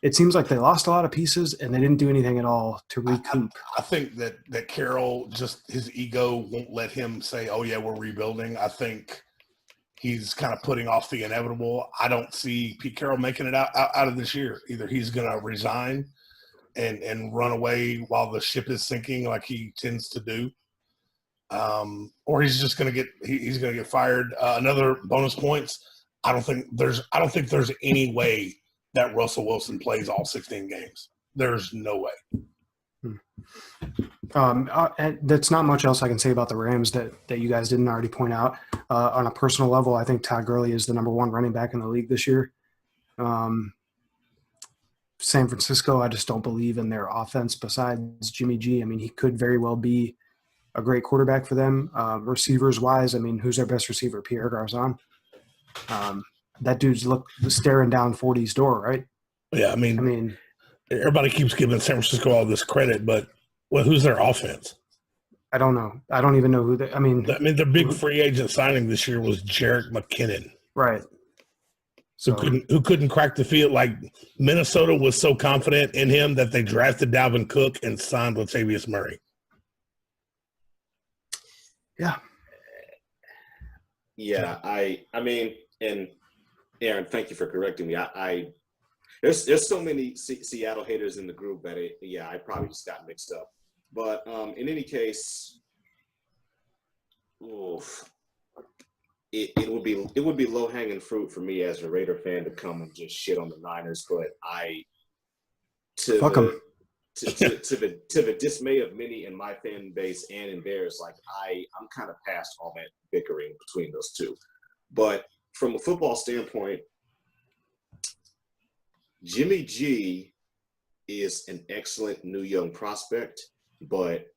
It seems like they lost a lot of pieces and they didn't do anything at all to recoup. I think that Carroll, just his ego won't let him say, oh, yeah, we're rebuilding. I think he's kind of putting off the inevitable. I don't see Pete Carroll making it out of this year. Either he's going to resign and run away while the ship is sinking like he tends to do, or he's just going to get fired. Another bonus points. I don't think there's any way that Russell Wilson plays all 16 games. There's no way. And that's not much else I can say about the Rams that you guys didn't already point out. On a personal level, I think Todd Gurley is the number one running back in the league this year. San Francisco, I just don't believe in their offense besides Jimmy G. I mean, he could very well be a great quarterback for them. Receivers-wise, who's their best receiver? Pierre Garçon. That dude's staring down 40's door, right? Yeah, everybody keeps giving San Francisco all this credit, but who's their offense? I don't know. I don't even know who they – their big free agent signing this year was Jerick McKinnon. Right. So, who couldn't crack the field. Like, Minnesota was so confident in him that they drafted Dalvin Cook and signed Latavius Murray. Yeah. Yeah, and Aaron, thank you for correcting me. There's so many Seattle haters in the group that I probably just got mixed up. But in any case, it would be low hanging fruit for me as a Raider fan to come and just shit on the Niners. But to the dismay of many in my fan base and in theirs, I'm kind of past all that bickering between those two. But from a football standpoint, Jimmy G is an excellent new young prospect, but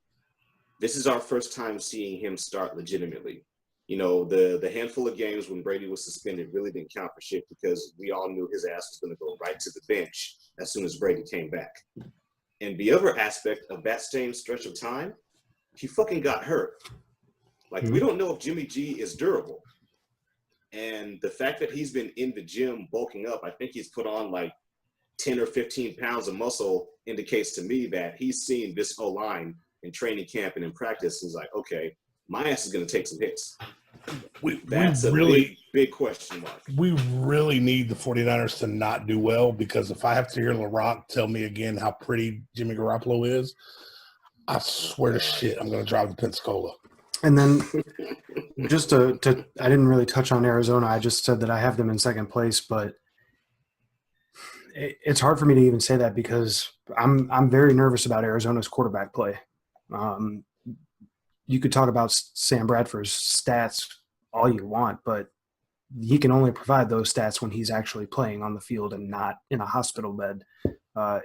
this is our first time seeing him start legitimately. The handful of games when Brady was suspended really didn't count for shit because we all knew his ass was going to go right to the bench as soon as Brady came back. And the other aspect of that same stretch of time, he fucking got hurt. We don't know if Jimmy G is durable. And the fact that he's been in the gym bulking up, I think he's put on 10 or 15 pounds of muscle, indicates to me that he's seen this O-line in training camp and in practice. He's like, okay, my ass is going to take some hits. That's a really big question mark. We really need the 49ers to not do well, because if I have to hear LaRock tell me again how pretty Jimmy Garoppolo is, I swear to shit, I'm going to drive to Pensacola. And then just to I didn't really touch on Arizona. I just said that I have them in second place, but it's hard for me to even say that because I'm very nervous about Arizona's quarterback play. Um, you could talk about Sam Bradford's stats all you want, but he can only provide those stats when he's actually playing on the field and not in a hospital bed.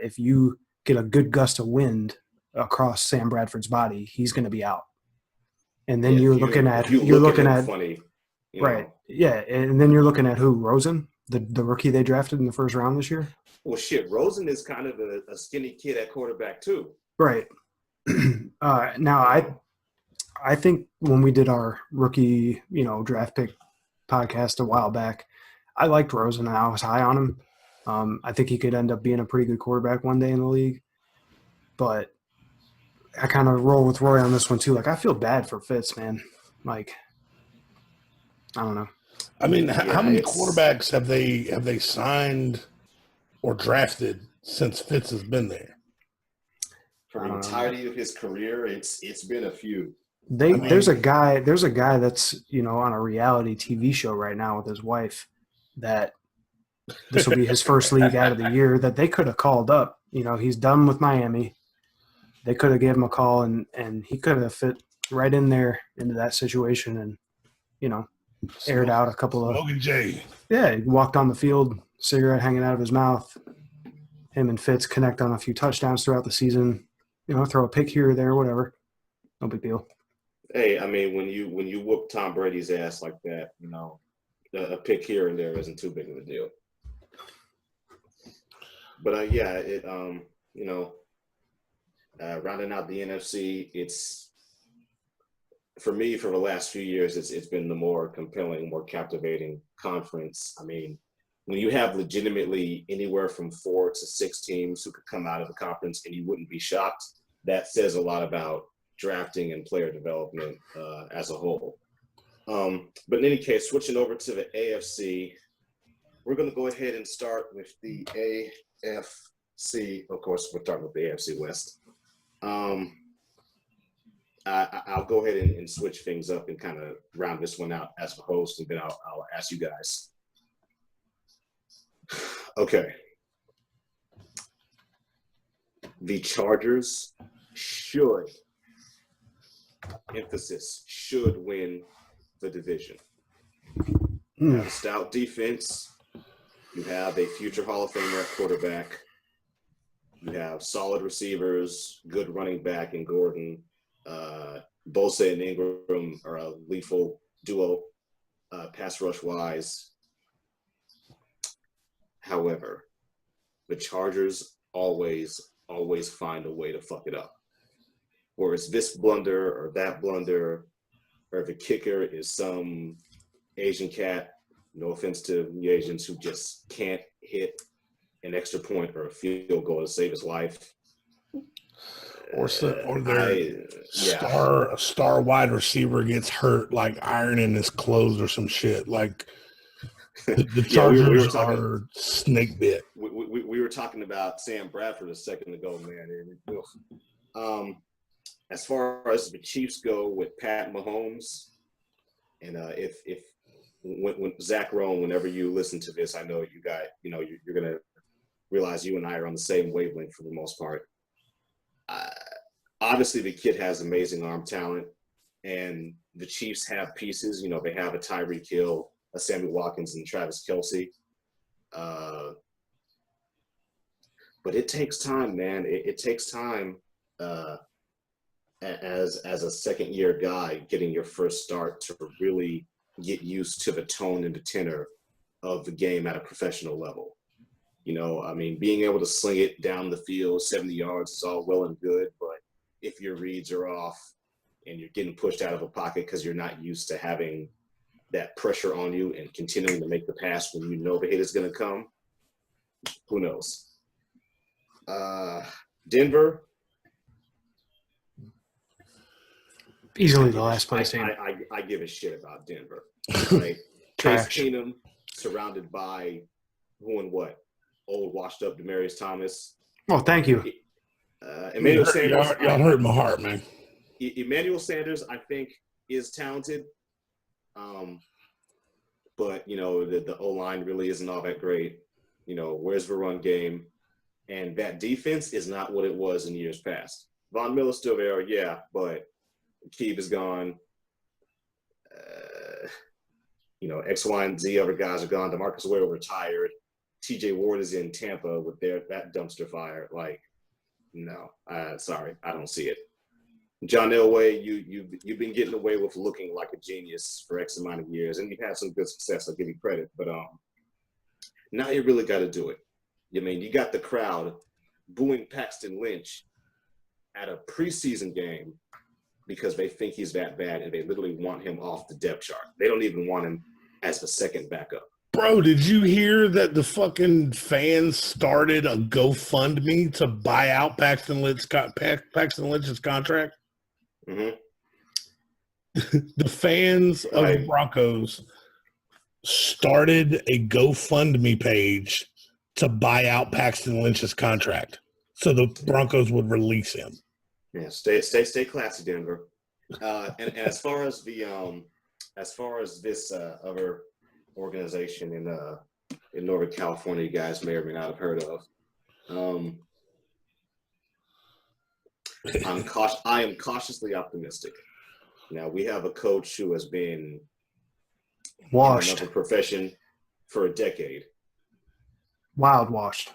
If you get a good gust of wind across Sam Bradford's body, he's going to be out. And then Yeah, you're looking at funny, right, yeah, and then you're looking at who Rosen, the rookie they drafted in the first round this year. Well, shit, Rosen is kind of a skinny kid at quarterback too. Right. Now, I think when we did our rookie, draft pick podcast a while back, I liked Rosen and I was high on him. I think he could end up being a pretty good quarterback one day in the league. But I kind of roll with Roy on this one too. Like, I feel bad for Fitz, man. Like, I don't know. I mean, how many quarterbacks have they signed or drafted since Fitz has been there? For the entirety of his career, it's been a few. There's a guy that's on a reality TV show right now with his wife that this will be his first league out of the year that they could have called up. He's done with Miami. They could have gave him a call and he could have fit right in there into that situation and aired out a couple of Logan J. Yeah, he walked on the field, cigarette hanging out of his mouth. Him and Fitz connect on a few touchdowns throughout the season. Throw a pick here or there, whatever. No big deal. Hey, I mean, when you whoop Tom Brady's ass like that, a pick here and there isn't too big of a deal. But rounding out the NFC, it's for me for the last few years, it's been the more compelling, more captivating conference. I mean, when you have legitimately anywhere from 4 to 6 teams who could come out of the conference and you wouldn't be shocked, that says a lot about drafting and player development as a whole. But in any case, switching over to the AFC, we're going to go ahead and start with the AFC. Of course, we're starting with the AFC West. I'll go ahead and switch things up and kind of round this one out as a host, and then I'll ask you guys. Okay. The Chargers should win the division. You have a stout defense. You have a future Hall of Famer at quarterback. You have solid receivers, good running back in Gordon. Bosa and Ingram are a lethal duo, pass rush wise. However, the Chargers always find a way to fuck it up. Or it's this blunder or that blunder, or the kicker is some Asian cat, no offense to the Asians, who just can't hit an extra point or a field goal to save his life. Or their star wide receiver gets hurt, like ironing his clothes or some shit. Like the Chargers are snake bit. We were talking about Sam Bradford a second ago, man. As far as the Chiefs go with Pat Mahomes, and when Zach Rohn, whenever you listen to this, I know you guys, you're gonna realize you and I are on the same wavelength for the most part. Obviously, the kid has amazing arm talent, and the Chiefs have pieces. They have a Tyreek Hill, a Sammy Watkins, and Travis Kelce. But it takes time, man. It takes time as a second-year guy getting your first start to really get used to the tone and the tenor of the game at a professional level. Being able to sling it down the field 70 yards is all well and good, but if your reads are off and you're getting pushed out of a pocket because you're not used to having that pressure on you and continuing to make the pass when you know the hit is going to come, who knows? Denver. Easily the last place team. I give a shit about Denver. Right? Case Keenum surrounded by who and what? Old washed up Demaryius Thomas. Oh, thank you. Emmanuel Sanders. Y'all hurt my heart, man. Emmanuel Sanders, I think, is talented. But the O-line really isn't all that great. Where's the run game? And that defense is not what it was in years past. Von Miller's still there, yeah, but Keeve is gone. X, Y, and Z other guys are gone. DeMarcus Ware retired. TJ Ward is in Tampa with that dumpster fire. Like, no, sorry, I don't see it. John Elway, you've been getting away with looking like a genius for X amount of years, and you've had some good success. I'll give you credit, but now you really got to do it. You got the crowd booing Paxton Lynch at a preseason game because they think he's that bad, and they literally want him off the depth chart. They don't even want him as the second backup. Bro, did you hear that the fucking fans started a GoFundMe to buy out Paxton Lynch's contract? Mm-hmm. The fans of the Broncos started a GoFundMe page to buy out Paxton Lynch's contract so the Broncos would release him. Yeah, stay classy, Denver. And as far as this other organization in Northern California, you guys may or may not have heard of. I am cautiously optimistic. Now, we have a coach who has been washed in another profession for a decade. Wild washed.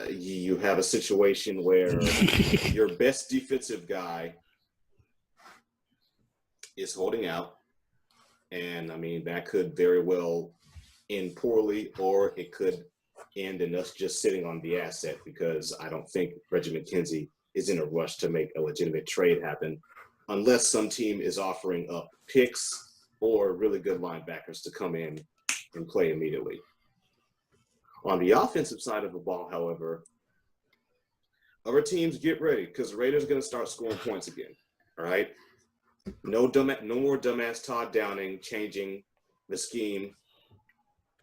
You have a situation where your best defensive guy is holding out. And, that could very well end poorly, or it could end in us just sitting on the asset, because I don't think Reggie McKenzie is in a rush to make a legitimate trade happen unless some team is offering up picks or really good linebackers to come in and play immediately. On the offensive side of the ball, however, other teams get ready, because the Raiders are going to start scoring points again. All right? No more dumbass Todd Downing changing the scheme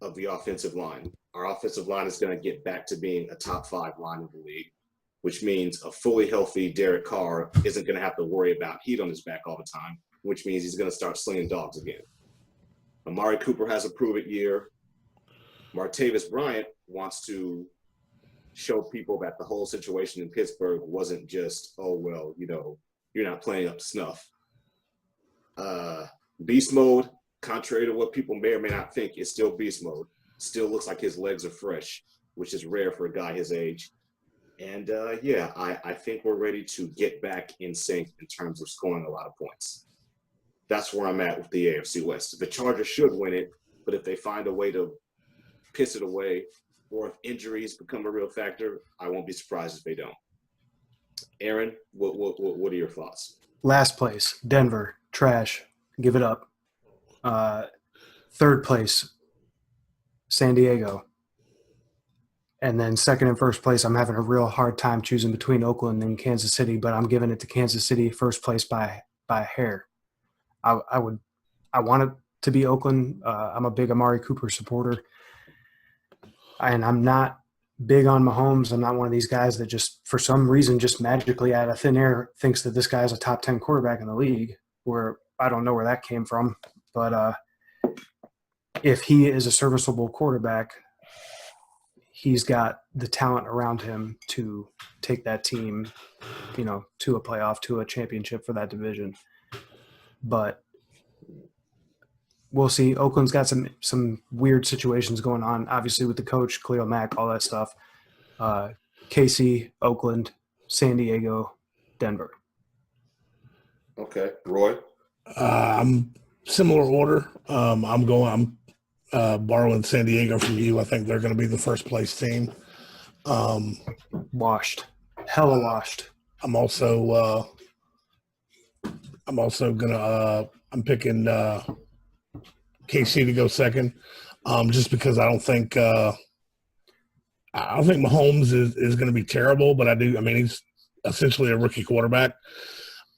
of the offensive line. Our offensive line is going to get back to being a top 5 line in the league, which means a fully healthy Derek Carr isn't going to have to worry about heat on his back all the time, which means he's going to start slinging dogs again. Amari Cooper has a prove-it year. Martavis Bryant wants to show people that the whole situation in Pittsburgh wasn't just, you're not playing up to snuff. Beast mode, contrary to what people may or may not think, is still beast mode. Still looks like his legs are fresh, which is rare for a guy his age. And I think we're ready to get back in sync in terms of scoring a lot of points. That's where I'm at with the AFC West. The Chargers should win it, but if they find a way to piss it away, or if injuries become a real factor, I won't be surprised if they don't. Aaron, what are your thoughts? Last place, Denver, trash. Give it up. Third place, San Diego. And then second and first place, I'm having a real hard time choosing between Oakland and Kansas City, but I'm giving it to Kansas City, first place by a hair. I want it to be Oakland. I'm a big Amari Cooper supporter. And I'm not big on Mahomes. I'm not one of these guys that just, for some reason, just magically out of thin air thinks that this guy's a top 10 quarterback in the league, where I don't know where that came from. But if he is a serviceable quarterback, he's got the talent around him to take that team, to a playoff, to a championship for that division. But we'll see. Oakland's got some weird situations going on, obviously, with the coach, Khalil Mack, all that stuff. KC, Oakland, San Diego, Denver. Okay. Roy? I'm similar order. I'm borrowing San Diego from you. I think they're going to be the first place team. Washed. Hella washed. I'm picking KC to go second, just because I don't think Mahomes is going to be terrible, but he's essentially a rookie quarterback.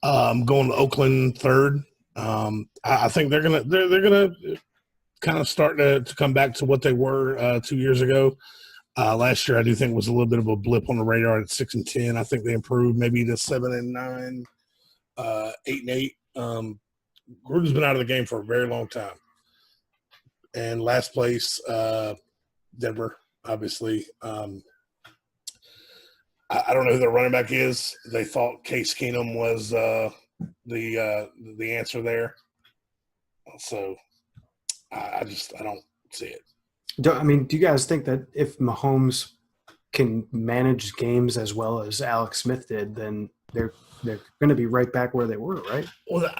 I'm going to Oakland third. I think they're gonna kind of start to come back to what they were 2 years ago. Last year, I do think was a little bit of a blip on the radar at 6-10. I think they improved maybe to 7-9. 8-8. Gruden's been out of the game for a very long time. And last place, Denver, obviously. I don't know who their running back is. They thought Case Keenum was the answer there. So I don't see it. Do you guys think that if Mahomes can manage games as well as Alex Smith did, then they're going to be right back where they were, right? Well,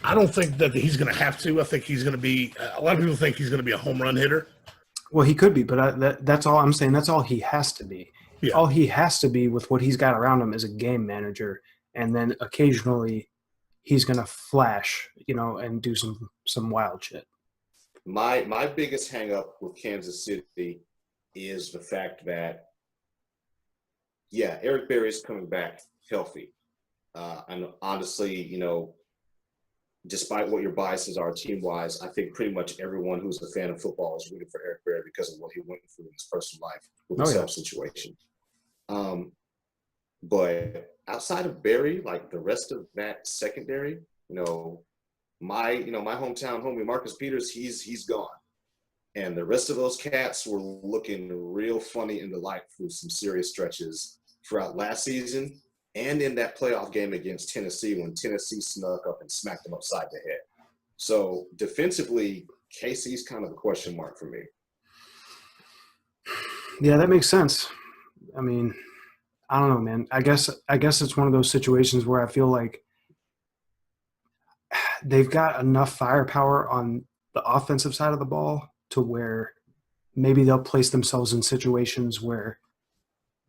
I don't think that he's going to have to. I think he's going to be – a lot of people think he's going to be a home run hitter. Well, he could be, but that's all I'm saying. That's all he has to be. Yeah. All he has to be with what he's got around him is a game manager, and then occasionally he's going to flash, and do some wild shit. My biggest hang up with Kansas City is the fact that, Eric Berry's coming back healthy. And honestly, despite what your biases are team-wise, I think pretty much everyone who's a fan of football is rooting for Eric Berry because of what he went through in his personal life with his health situation. But outside of Berry, like the rest of that secondary, my hometown homie Marcus Peters, he's gone. And the rest of those cats were looking real funny in the light through some serious stretches throughout last season and in that playoff game against Tennessee when Tennessee snuck up and smacked them upside the head. So defensively, KC's kind of a question mark for me. Yeah, that makes sense. I mean, I don't know, man. I guess it's one of those situations where I feel like they've got enough firepower on the offensive side of the ball to where maybe they'll place themselves in situations where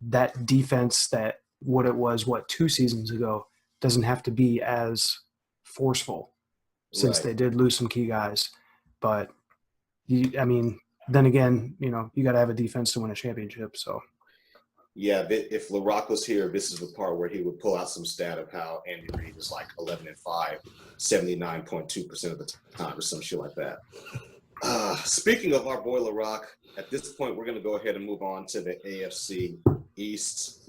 that defense that what it was, 2 seasons ago, doesn't have to be as forceful since they did lose some key guys. But, then again, you got to have a defense to win a championship. So, yeah, if LaRock was here, this is the part where he would pull out some stat of how Andy Reid is like 11-5, 79.2% of the time or some shit like that. Speaking of our boy LaRock, at this point, we're going to go ahead and move on to the AFC East.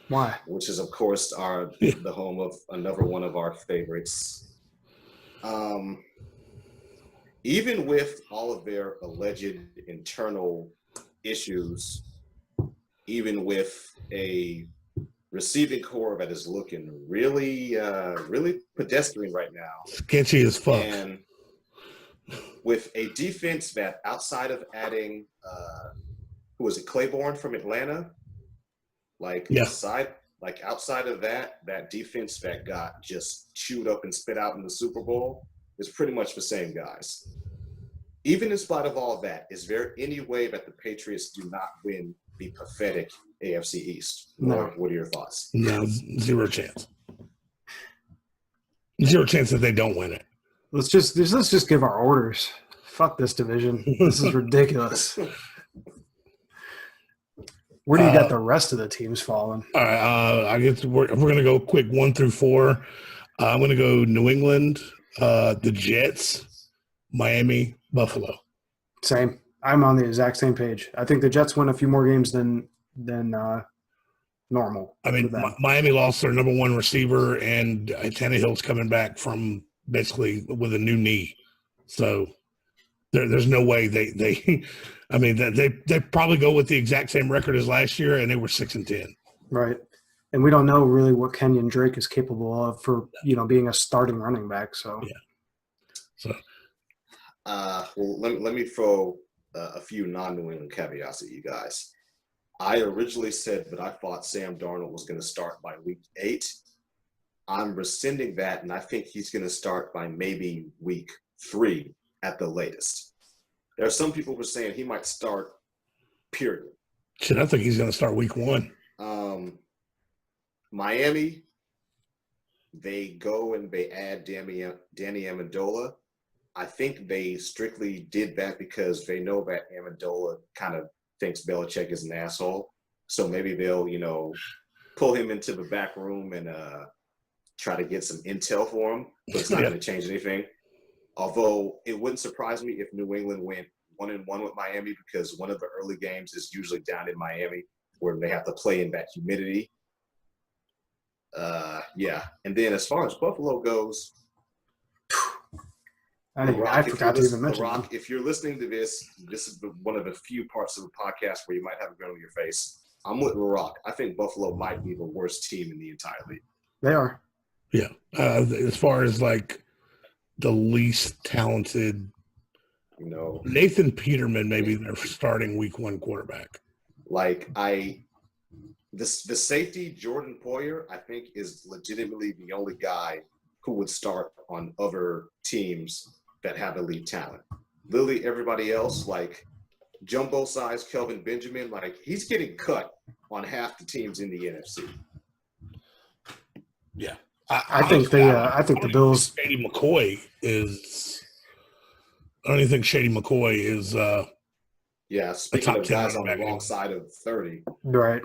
Why? Which is, of course, the home of another one of our favorites. Even with all of their alleged internal issues, even with a receiving core that is looking really, really pedestrian right now. Sketchy as fuck. And with a defense that outside of adding, who was it, Claiborne from Atlanta? Outside of that defense that got just chewed up and spit out in the Super Bowl is pretty much the same guys. Even in spite of all that, is there any way that the Patriots do not win the pathetic AFC East? No. What are your thoughts? No, zero chance. Zero chance that they don't win it. Let's just give our orders. Fuck this division. This is ridiculous. Where do you got the rest of the teams falling? All right, I guess we're going to go quick 1 through 4. I'm going to go New England, the Jets, Miami, Buffalo. Same. I'm on the exact same page. I think the Jets win a few more games than normal. I mean, Miami lost their number 1 receiver, and Tannehill's coming back from basically with a new knee. So there's no way they they probably go with the exact same record as last year, and they were 6-10. Right. And we don't know really what Kenyon Drake is capable of for, being a starting running back. So, yeah. So, let me throw a few non-New England caveats at you guys. I originally said that I thought Sam Darnold was going to start by week 8. I'm rescinding that, and I think he's going to start by maybe week 3 at the latest. There are some people who are saying he might start, period. Shit, I think he's going to start week 1. Miami, they go and they add Danny Amendola. I think they strictly did that because they know that Amendola kind of thinks Belichick is an asshole. So maybe they'll, pull him into the back room and try to get some intel for him, but it's not going to change anything. Although it wouldn't surprise me if New England went 1-1 with Miami, because one of the early games is usually down in Miami where they have to play in that humidity. Yeah. And then as far as Buffalo goes, I forgot to even mention them. If you're listening to this, this is one of the few parts of the podcast where you might have a grin on your face. I'm with LaRock. I think Buffalo might be the worst team in the entire league. They are. Yeah. As far as like the least talented, Nathan Peterman may be their starting week 1 quarterback. Like the safety Jordan Poyer, I think, is legitimately the only guy who would start on other teams that have elite talent. Literally everybody else, like jumbo size Kelvin Benjamin, like he's getting cut on half the teams in the NFC. Yeah. I think the Bills. Shady McCoy is. I don't even think Shady McCoy is. Speaking of guys on the wrong side of 30. Right.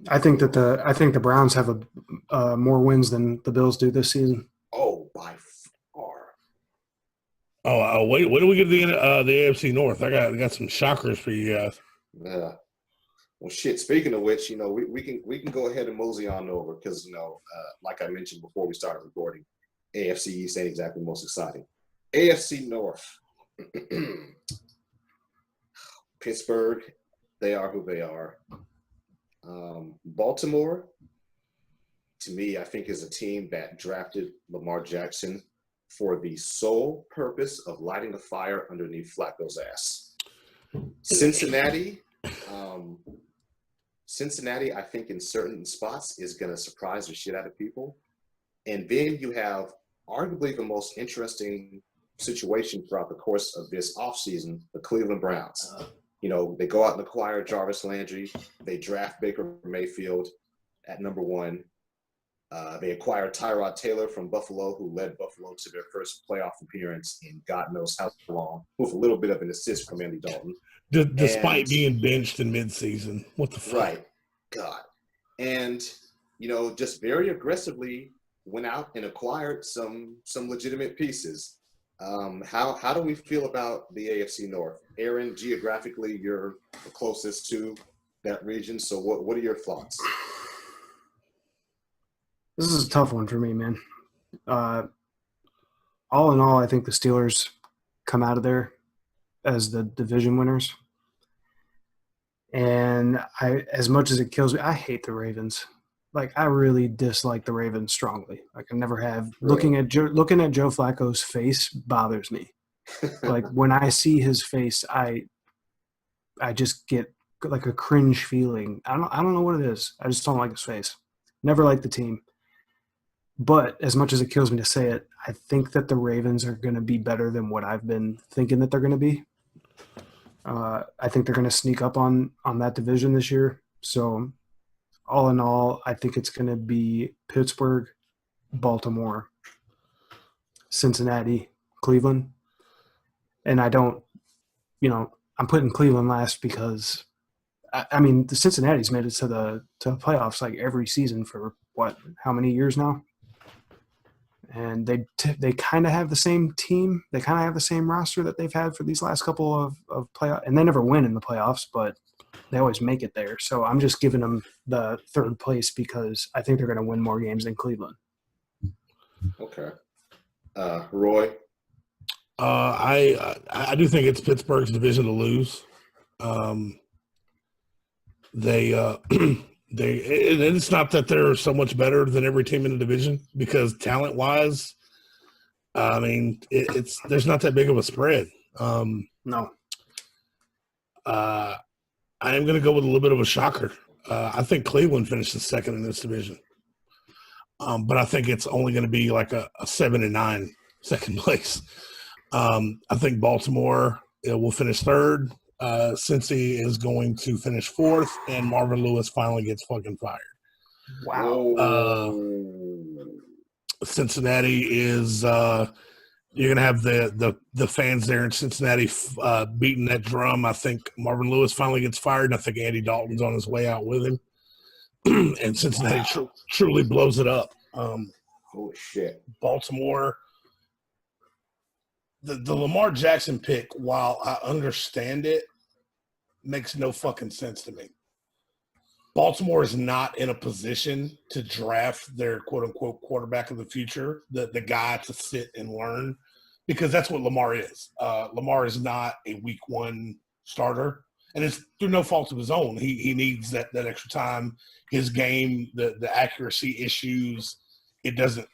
I think the Browns have more wins than the Bills do this season. Oh, by far. Oh, wait do we get the AFC North? I got some shockers for you guys. Yeah. Well, shit. Speaking of which, we can go ahead and mosey on over because like I mentioned before we started recording, AFC East ain't exactly the most exciting. AFC North. Pittsburgh, they are who they are. Baltimore, to me, I think is a team that drafted Lamar Jackson for the sole purpose of lighting a fire underneath Flacco's ass. Cincinnati, I think in certain spots is going to surprise the shit out of people. And then you have arguably the most interesting situation throughout the course of this offseason, the Cleveland Browns. They go out and acquire Jarvis Landry. They draft Baker Mayfield at number 1. They acquire Tyrod Taylor from Buffalo, who led Buffalo to their first playoff appearance in God knows how long, with a little bit of an assist from Andy Dalton. Despite being benched in midseason. What the fuck? Right. God. And, just very aggressively went out and acquired some legitimate pieces. How do we feel about the AFC North? Aaron, geographically, you're the closest to that region. So what are your thoughts? This is a tough one for me, man. All in all, I think the Steelers come out of there as the division winners. And as much as it kills me, I hate the Ravens. Like, I really dislike the Ravens strongly. Like, I never have. Really? Looking at Joe Flacco's face bothers me. Like, when I see his face, I just get like a cringe feeling. I don't know what it is. I just don't like his face. Never liked the team. But as much as it kills me to say it, I think that the Ravens are going to be better than what I've been thinking that they're going to be. I think they're going to sneak up on that division this year. So all in all, I think it's going to be Pittsburgh, Baltimore, Cincinnati, Cleveland. And I don't, I'm putting Cleveland last because, the Cincinnati's made it to the playoffs like every season for how many years now? And they kind of have the same team. They kind of have the same roster that they've had for these last couple of playoffs. And they never win in the playoffs, but they always make it there. So I'm just giving them the third place because I think they're going to win more games than Cleveland. Okay. Roy? I do think it's Pittsburgh's division to lose. It's not that they're so much better than every team in the division because talent-wise, there's not that big of a spread. No. I am going to go with a little bit of a shocker. I think Cleveland finishes second in this division, but I think it's only going to be like a 7-9 second place. I think Baltimore will finish third. Cincy is going to finish fourth, and Marvin Lewis finally gets fucking fired. Wow. Cincinnati is you're going to have the fans there in Cincinnati beating that drum. I think Marvin Lewis finally gets fired, and I think Andy Dalton's on his way out with him. And Cincinnati truly blows it up. Holy shit. Baltimore, the Lamar Jackson pick, while I understand it, makes no fucking sense to me. Baltimore is not in a position to draft their quote unquote quarterback of the future, the guy to sit and learn, because that's what Lamar is. Lamar is not a week one starter, and it's through no fault of his own. He needs that extra time. His game, the accuracy issues, it doesn't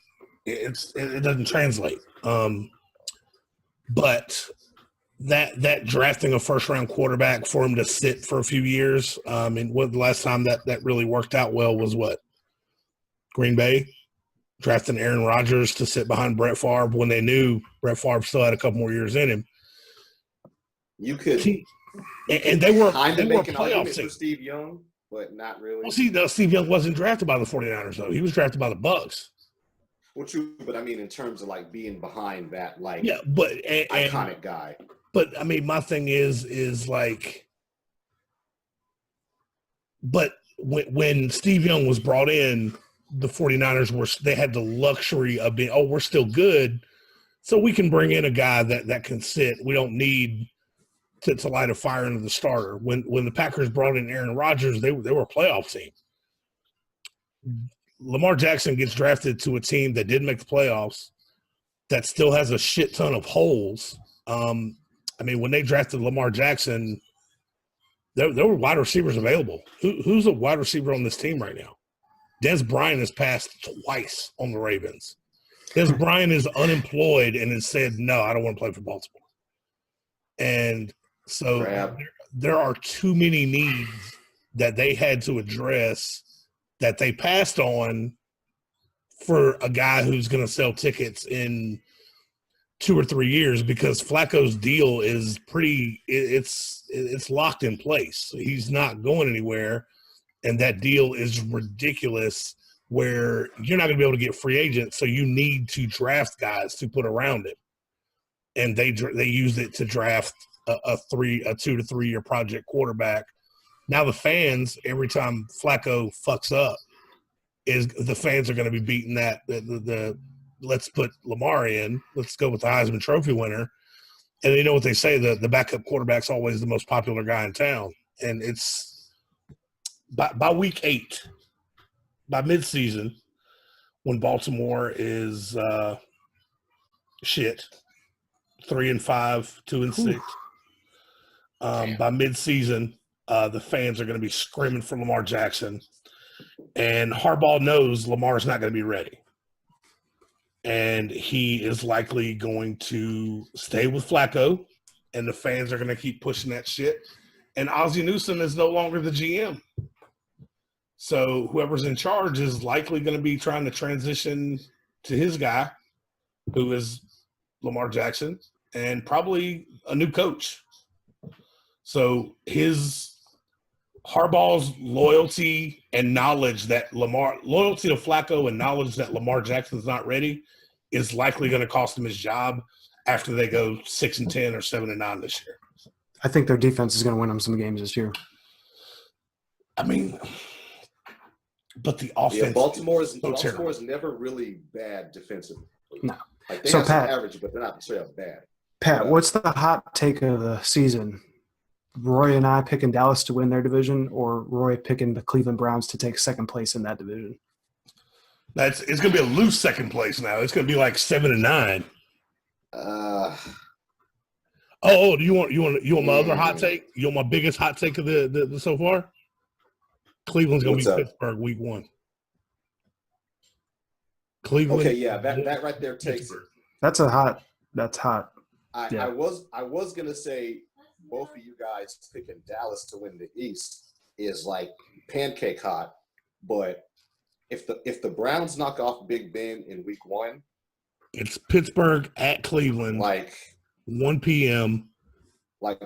translate. But that drafting a first round quarterback for him to sit for a few years, and what the last time that really worked out well was what? Green Bay drafting Aaron Rodgers to sit behind Brett Favre when they knew Brett Favre still had a couple more years in him. You could, and they were kind of make an playoff argument team. for Steve Young, but not really. Well, see, Steve Young wasn't drafted by the 49ers, though. He was drafted by the Bucs. Well, true, but I mean, in terms of like being behind that, like, Yeah, but iconic guy. But I mean, my thing is like, but when Steve Young was brought in, the 49ers they had the luxury of being, we're still good, so we can bring in a guy that can sit. We don't need to light a fire into the starter. When the Packers brought in Aaron Rodgers, they were a playoff team. Lamar Jackson gets drafted to a team that didn't make the playoffs, that still has a shit ton of holes. I mean, when they drafted Lamar Jackson, there were wide receivers available. Who's a wide receiver on this team right now? Des Bryant has passed twice on the Ravens. Des Bryant is unemployed and has said, no, I don't want to play for Baltimore. And so there are too many needs that they had to address that they passed on for a guy who's going to sell tickets in 2 or 3 years, because Flacco's deal is it's locked in place. He's not going anywhere, and that deal is ridiculous where you're not going to be able to get free agents, so you need to draft guys to put around it. And they used it to draft a 2 to 3 year project quarterback. Now the fans, every time Flacco fucks up, the fans are going to be beating that the let's put Lamar in. Let's go with the Heisman Trophy winner. And you know what they say, the backup quarterback's always the most popular guy in town. And it's by week 8, by midseason, when Baltimore is shit, 3-5, 2-6. By midseason, the fans are going to be screaming for Lamar Jackson. And Harbaugh knows Lamar's not going to be ready. And he is likely going to stay with Flacco, and the fans are going to keep pushing that shit. And Ozzie Newsome is no longer the GM. So whoever's in charge is likely going to be trying to transition to his guy, who is Lamar Jackson, and probably a new coach. So Harbaugh's loyalty and knowledge that loyalty to Flacco and knowledge that Lamar Jackson's not ready is likely going to cost him his job after they go 6-10 or 7-9 this year. I think their defense is going to win them some games this year. I mean, but the offense. Yeah, Baltimore's never really bad defensively. No. Like they have some average, but they're not straight up bad. Pat, what's the hot take of the season? Roy and I picking Dallas to win their division, or Roy picking the Cleveland Browns to take second place in that division? It's going to be a loose second place now. It's going to be like 7-9. Do you want my other hot take? You want my biggest hot take of the so far? Cleveland's going to be Pittsburgh week 1. Cleveland. Okay, yeah, that right there takes it. That's hot. I was gonna say both of you guys picking Dallas to win the East is like pancake hot, but if the Browns knock off Big Ben in week 1, it's Pittsburgh at Cleveland, like 1 p.m. Like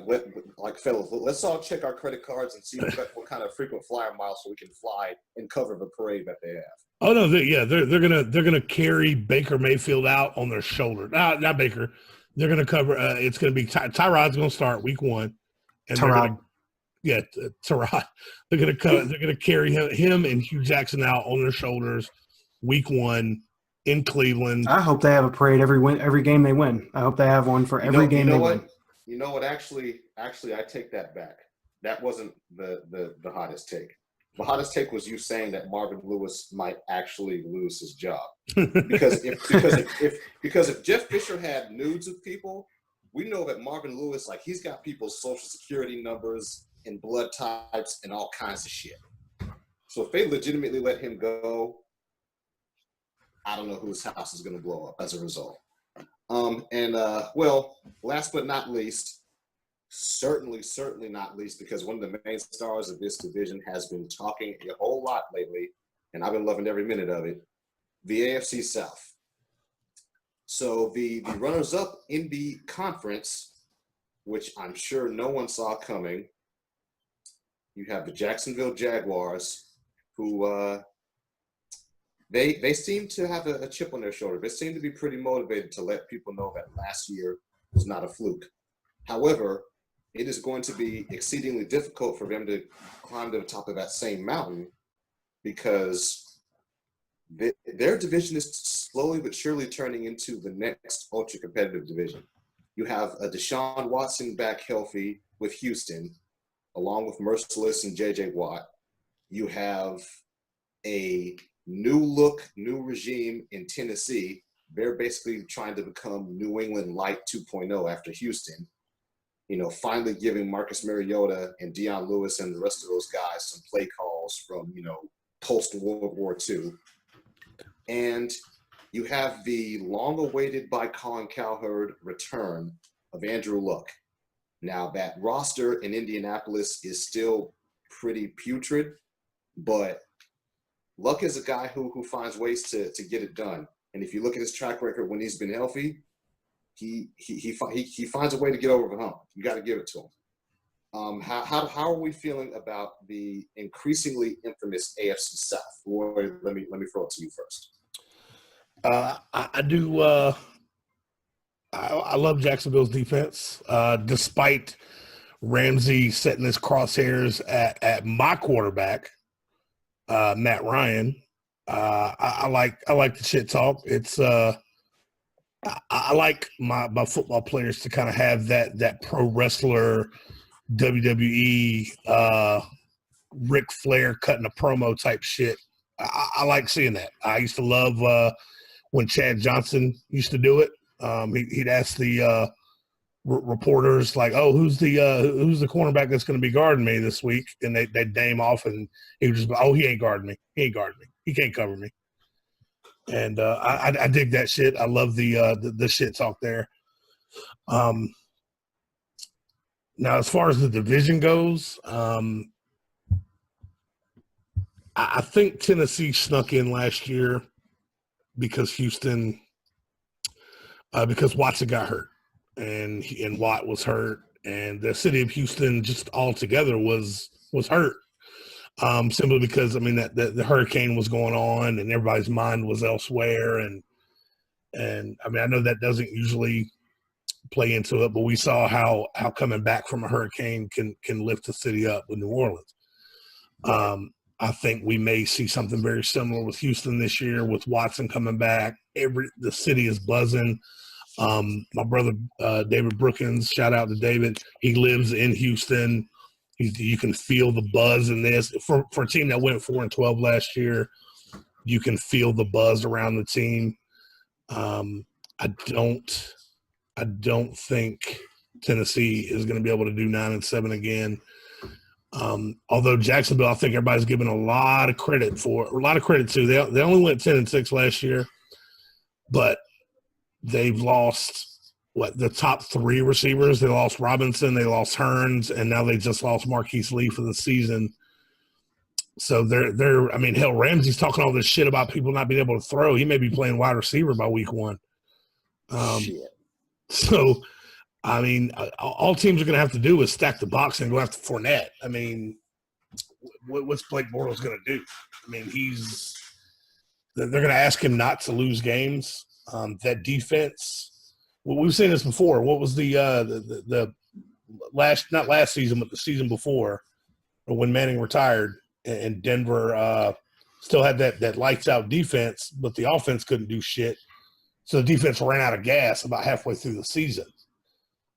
fellas, let's all check our credit cards and see what kind of frequent flyer miles so we can fly and cover the parade that they have. Oh no, they're gonna carry Baker Mayfield out on their shoulder. Not Baker. They're gonna cover. It's gonna be Tyrod's gonna start week 1. And Tyrod. Tyrod. They're gonna carry him and Hugh Jackson out on their shoulders week 1 in Cleveland. I hope they have a parade every game they win. I hope they have one for every game they win. You know what? Actually, I take that back. That wasn't the hottest take. The hottest take was you saying that Marvin Lewis might actually lose his job because if Jeff Fisher had nudes of people, we know that Marvin Lewis, like, he's got people's social security numbers and blood types and all kinds of shit. So if they legitimately let him go, I don't know whose house is going to blow up as a result. Well, last but not least, certainly not least, because one of the main stars of this division has been talking a whole lot lately, and I've been loving every minute of it, the AFC South. So the runners-up in the conference, which I'm sure no one saw coming, you have the Jacksonville Jaguars, who they seem to have a chip on their shoulder. They seem to be pretty motivated to let people know that last year was not a fluke. However, it is going to be exceedingly difficult for them to climb to the top of that same mountain because their division is slowly but surely turning into the next ultra-competitive division. You have a Deshaun Watson back healthy with Houston, along with Merciless and J.J. Watt. You have a new look, new regime in Tennessee. They're basically trying to become New England Light 2.0 after Houston. You know, finally giving Marcus Mariota and Deion Lewis and the rest of those guys some play calls from, you know, post-World War II. And you have the long-awaited by Colin Cowherd return of Andrew Luck. Now, that roster in Indianapolis is still pretty putrid, but Luck is a guy who finds ways to get it done. And if you look at his track record when he's been healthy, he finds a way to get over the hump. You got to give it to him. How are we feeling about the increasingly infamous AFC South? Roy, let me throw it to you first. I do. I love Jacksonville's defense, despite Ramsey setting his crosshairs at my quarterback, Matt Ryan. I like the shit talk. It's I like my football players to kind of have that pro wrestler WWE Ric Flair cutting a promo type shit. I like seeing that. I used to love when Chad Johnson used to do it. He'd ask the reporters like, "Oh, who's the cornerback that's going to be guarding me this week?" And they'd name off, and he would just be, "Oh, he ain't guarding me. He ain't guarding me. He can't cover me." And I dig that shit. I love the shit talk there. Now, as far as the division goes, I think Tennessee snuck in last year because Houston, because Watson got hurt and Watt was hurt, and the city of Houston just altogether was hurt. Simply because, I mean, that the hurricane was going on and everybody's mind was elsewhere. And I mean, I know that doesn't usually play into it, but we saw how coming back from a hurricane can lift the city up with New Orleans. I think we may see something very similar with Houston this year with Watson coming back. The city is buzzing. My brother, David Brookins, shout out to David. He lives in Houston. You can feel the buzz in this. For a team that went 4-12 last year, you can feel the buzz around the team. I don't think Tennessee is going to be able to do 9-7 again. Although Jacksonville, I think everybody's given a lot of credit to. They only went 10-6 last year, but they've lost the top 3 receivers. They lost Robinson, they lost Hearns, and now they just lost Marquise Lee for the season. So they're I mean, hell, Ramsey's talking all this shit about people not being able to throw. He may be playing wide receiver by week 1. Shit. So, I mean, all teams are going to have to do is stack the box and go after Fournette. I mean, what's Blake Bortles going to do? I mean, they're going to ask him not to lose games. That defense. Well, we've seen this before. What was the not last season, but the season before, when Manning retired and Denver still had that lights out defense, but the offense couldn't do shit. So the defense ran out of gas about halfway through the season.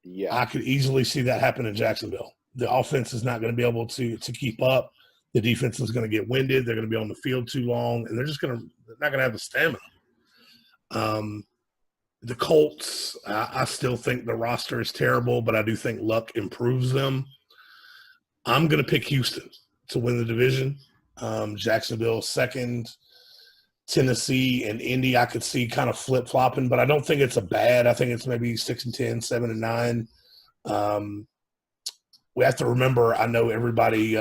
Yeah, I could easily see that happen in Jacksonville. The offense is not going to be able to keep up. The defense is going to get winded. They're going to be on the field too long, and they're not going to have the stamina. The Colts, I still think the roster is terrible, but I do think luck improves them. I'm going to pick Houston to win the division. Jacksonville second, Tennessee and Indy I could see kind of flip-flopping, but I don't think it's a bad. I think it's maybe 6-10, 7-9. We have to remember, I know everybody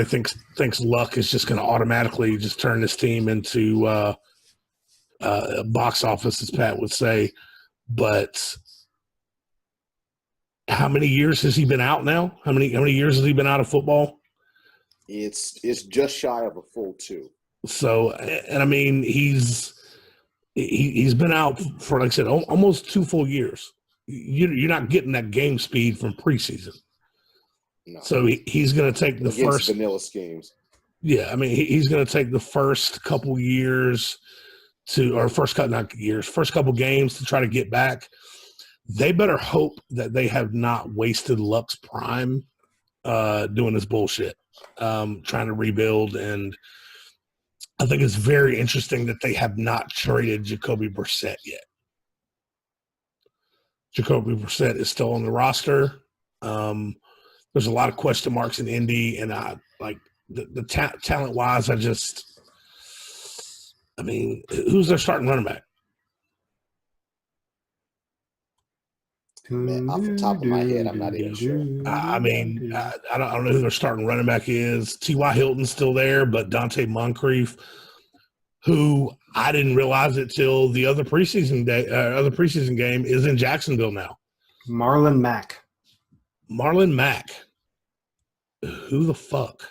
thinks luck is just going to automatically just turn this team into box office, as Pat would say. But how many years has he been out now? How many years has he been out of football? It's just shy of a full 2. So, and I mean, he's been out for, like I said, almost 2 full years. You're not getting that game speed from preseason. No. So he's going to take the first vanilla schemes. Yeah, I mean, he's going to take the first couple years first couple games to try to get back. They better hope that they have not wasted Luck's prime doing this bullshit, trying to rebuild. And I think it's very interesting that they have not traded Jacoby Brissett yet. Jacoby Brissett is still on the roster. There's a lot of question marks in Indy, and I like the talent-wise. I mean, who's their starting running back? Man, off the top of my head, I'm not even sure. I mean, I don't know who their starting running back is. T.Y. Hilton's still there, but Dante Moncrief, who I didn't realize it till the other preseason game, is in Jacksonville now. Marlon Mack. Who the fuck?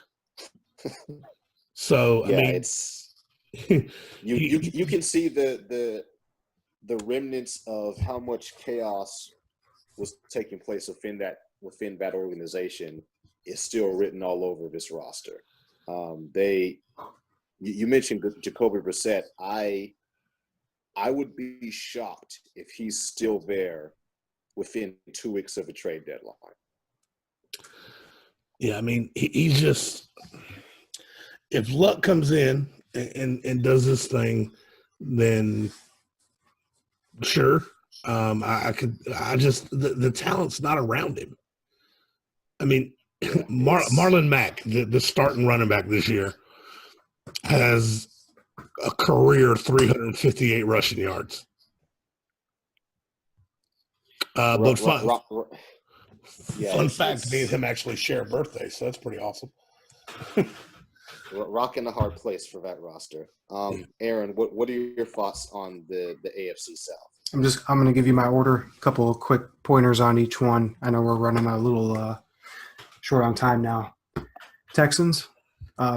So yeah, I mean, it's you can see the remnants of how much chaos was taking place within that organization is still written all over this roster. You mentioned Jacoby Brissett. I would be shocked if he's still there within 2 weeks of a trade deadline. Yeah, I mean, he's just – if Luck comes in and does this thing, then sure. The talent's not around him. I mean, Marlon Mack, the starting running back this year, has a career 358 rushing yards. But fun fact, me and him actually share a birthday, so that's pretty awesome. Rocking a hard place for that roster. Aaron, what are your thoughts on the AFC South? I'm going to give you my order, a couple of quick pointers on each one. I know we're running a little short on time now. Texans,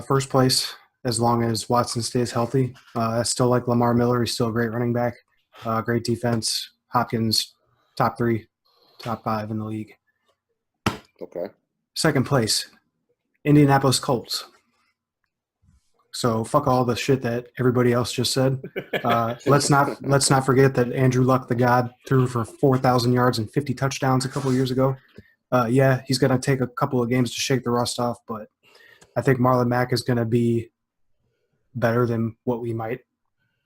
first place, as long as Watson stays healthy. I still like Lamar Miller. He's still a great running back. Great defense. Hopkins, top 3, top 5 in the league. Okay. Second place, Indianapolis Colts. So fuck all the shit that everybody else just said. Let's not forget that Andrew Luck, the God, threw for 4,000 yards and 50 touchdowns a couple of years ago. Yeah, he's going to take a couple of games to shake the rust off, but I think Marlon Mack is going to be better than what we might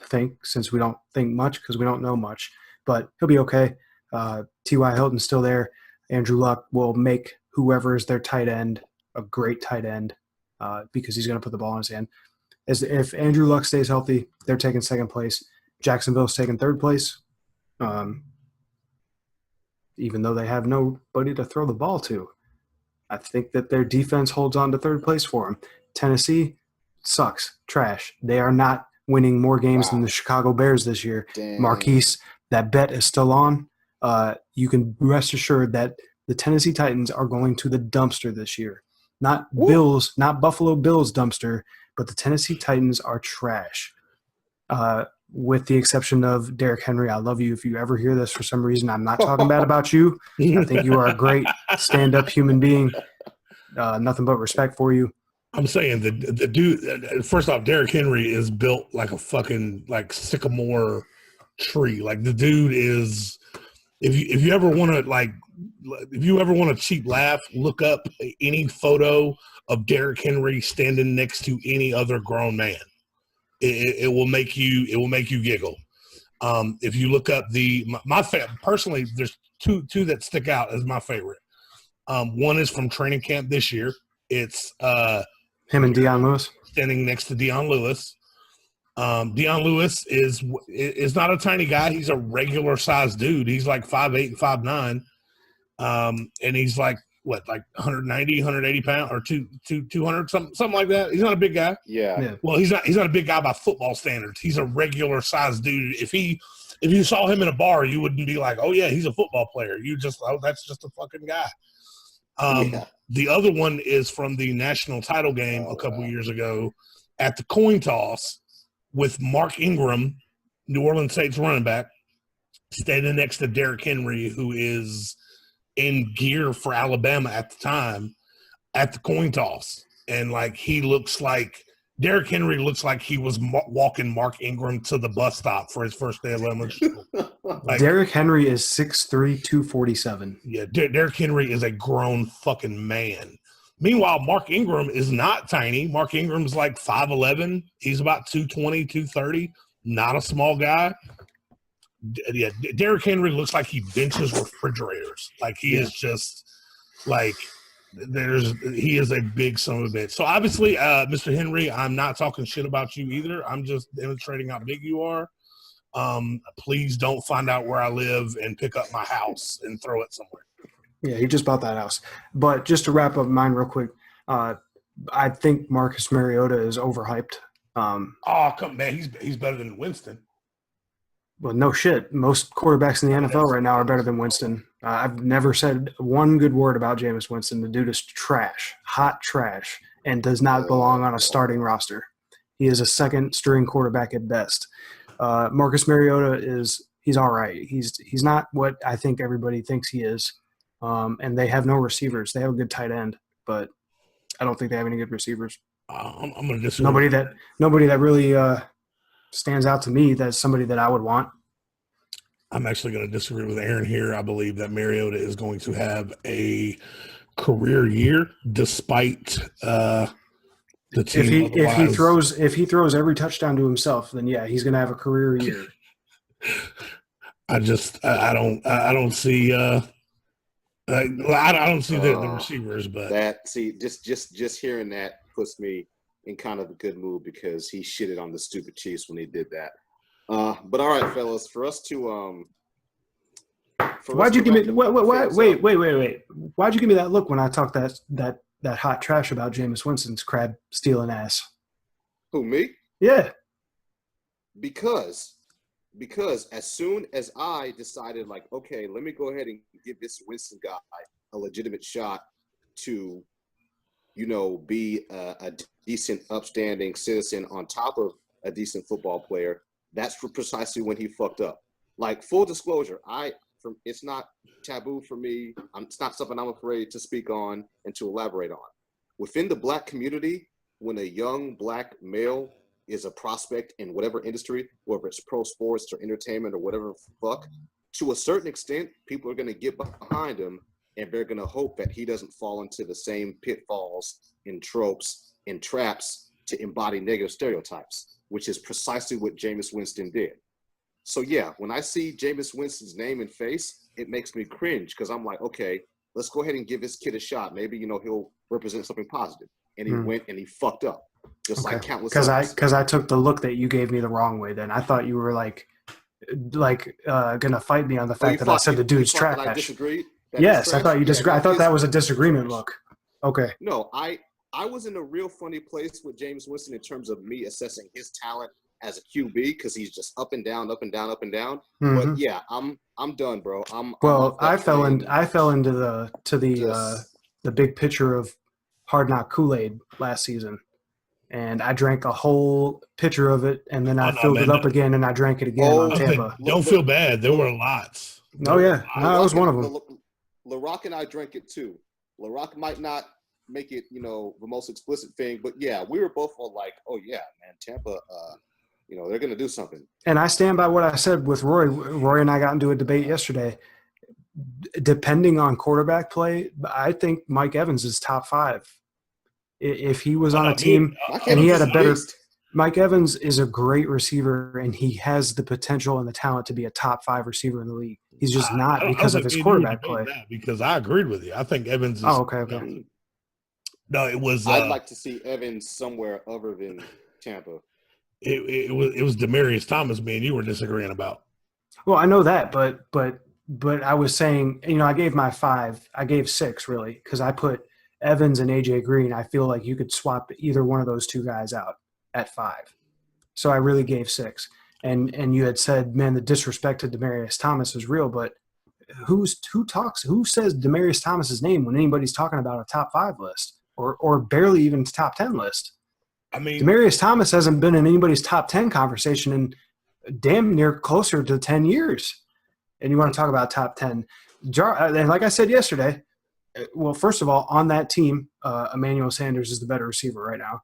think, since we don't think much because we don't know much. But he'll be okay. T.Y. Hilton's still there. Andrew Luck will make whoever is their tight end a great tight end because he's going to put the ball in his hand. If Andrew Luck stays healthy, they're taking second place. Jacksonville's taking third place, even though they have nobody to throw the ball to. I think that their defense holds on to third place for them. Tennessee sucks, trash. They are not winning more games than the Chicago Bears this year. Damn. Marquise, that bet is still on. You can rest assured that the Tennessee Titans are going to the dumpster this year. Not Bills, not Buffalo Bills dumpster, but the Tennessee Titans are trash. With the exception of Derrick Henry. I love you. If you ever hear this for some reason, I'm not talking bad about you. I think you are a great stand-up human being. Nothing but respect for you. I'm saying the dude, first off, Derrick Henry is built like a fucking like sycamore tree. Like the dude is if you ever want to if you ever want a cheap laugh, look up any photo of Derrick Henry standing next to any other grown man. It will make you giggle. If you look up personally, there's two that stick out as my favorite. One is from training camp this year. It's him and Deion Lewis standing next to Deion Lewis. Deion Lewis is not a tiny guy. He's a regular sized dude. He's like 5'8" and 5'9", and he's like 190, 180 pounds or 200 something like that. He's not a big guy. Yeah. Well, he's not a big guy by football standards. He's a regular sized dude. If you saw him in a bar, you wouldn't be like, oh yeah, he's a football player. That's just a fucking guy. The other one is from the national title game a couple years ago at the coin toss with Mark Ingram, New Orleans Saints running back, standing next to Derrick Henry, who is in gear for Alabama at the time, at the coin toss. And Derrick Henry looks like he was walking Mark Ingram to the bus stop for his first day of elementary school. Derrick Henry is 6'3", 247. Yeah, Derrick Henry is a grown fucking man. Meanwhile, Mark Ingram is not tiny. Mark Ingram's like 5'11". He's about 220, 230. Not a small guy. Yeah, Derrick Henry looks like he benches refrigerators. Like he is just like he is a big son of a bitch. So obviously, Mr. Henry, I'm not talking shit about you either. I'm just demonstrating how big you are. Please don't find out where I live and pick up my house and throw it somewhere. Yeah, he just bought that house. But just to wrap up mine real quick, I think Marcus Mariota is overhyped. Come man, he's better than Winston. Well, no shit. Most quarterbacks in the NFL right now are better than Winston. I've never said one good word about Jameis Winston. The dude is trash, hot trash, and does not belong on a starting roster. He is a second-string quarterback at best. Marcus Mariota he's all right. He's not what I think everybody thinks he is. And they have no receivers. They have a good tight end, but I don't think they have any good receivers. I'm going to disagree. Nobody that really stands out to me that's somebody that I would want. I'm actually going to disagree with Aaron here. I believe that Mariota is going to have a career year despite the team. If he throws every touchdown to himself, then yeah, he's going to have a career year. I don't see I don't see the receivers, but just hearing that puts me in kind of a good mood because he shitted on the stupid Chiefs when he did that. But all right, fellas, for us to why'd you give me wait? Why'd you give me that look when I talked that hot trash about Jameis Winston's crab stealing ass? Who, me? Yeah. Because as soon as I decided, like, okay, let me go ahead and give this Winston guy a legitimate shot to, be a decent, upstanding citizen on top of a decent football player, that's precisely when he fucked up. Like, full disclosure, it's not taboo for me. It's not something I'm afraid to speak on and to elaborate on. Within the Black community, when a young Black male is a prospect in whatever industry, whether it's pro sports or entertainment or whatever fuck, to a certain extent, people are going to get behind him and they're going to hope that he doesn't fall into the same pitfalls and tropes and traps to embody negative stereotypes, which is precisely what Jameis Winston did. So yeah, when I see Jameis Winston's name and face, it makes me cringe because I'm like, okay, let's go ahead and give this kid a shot. Maybe, he'll represent something positive. And he went and he fucked up. Just like countless others. Because I took the look that you gave me the wrong way. Then I thought you were gonna fight me on the fact that I said the dude's trash. I disagreed. Yes, I thought you disagreed. I thought that was a disagreement look. Okay. No, I was in a real funny place with Jameis Winston in terms of me assessing his talent as a QB because he's just up and down, up and down, up and down. Mm-hmm. But yeah, I'm done, bro. I fell into the big picture of Hard Knock Kool-Aid last season. And I drank a whole pitcher of it, and then I filled it up again, and I drank it again on Tampa. Don't feel bad. There were lots. Oh, yeah. I was one of them. LaRock and I drank it, too. LaRock might not make it, the most explicit thing, but, yeah, we were both all like, oh, yeah, man, Tampa, they're going to do something. And I stand by what I said with Roy. Roy and I got into a debate yesterday. depending on quarterback play, I think Mike Evans is top 5. If he was on a team and he had a better – Mike Evans is a great receiver, and he has the potential and the talent to be a top 5 receiver in the league. He's just not because of his quarterback play. Because I agreed with you. I think Evans is – Oh, okay. No, it was – I'd like to see Evans somewhere other than Tampa. It was Demaryius Thomas, me and you were disagreeing about. Well, I know that, but I was saying, I gave my 5. I gave 6, really, because I put Evans and A.J. Green. I feel like you could swap either one of those two guys out at 5. So I really gave 6. And you had said, man, the disrespect to Demaryius Thomas is real, but who says Demaryius Thomas's name when anybody's talking about a top 5 list or barely even top 10 list? I mean, Demaryius Thomas hasn't been in anybody's top 10 conversation in damn near closer to 10 years. And you want to talk about top 10. And like I said yesterday, well, first of all, on that team, Emmanuel Sanders is the better receiver right now.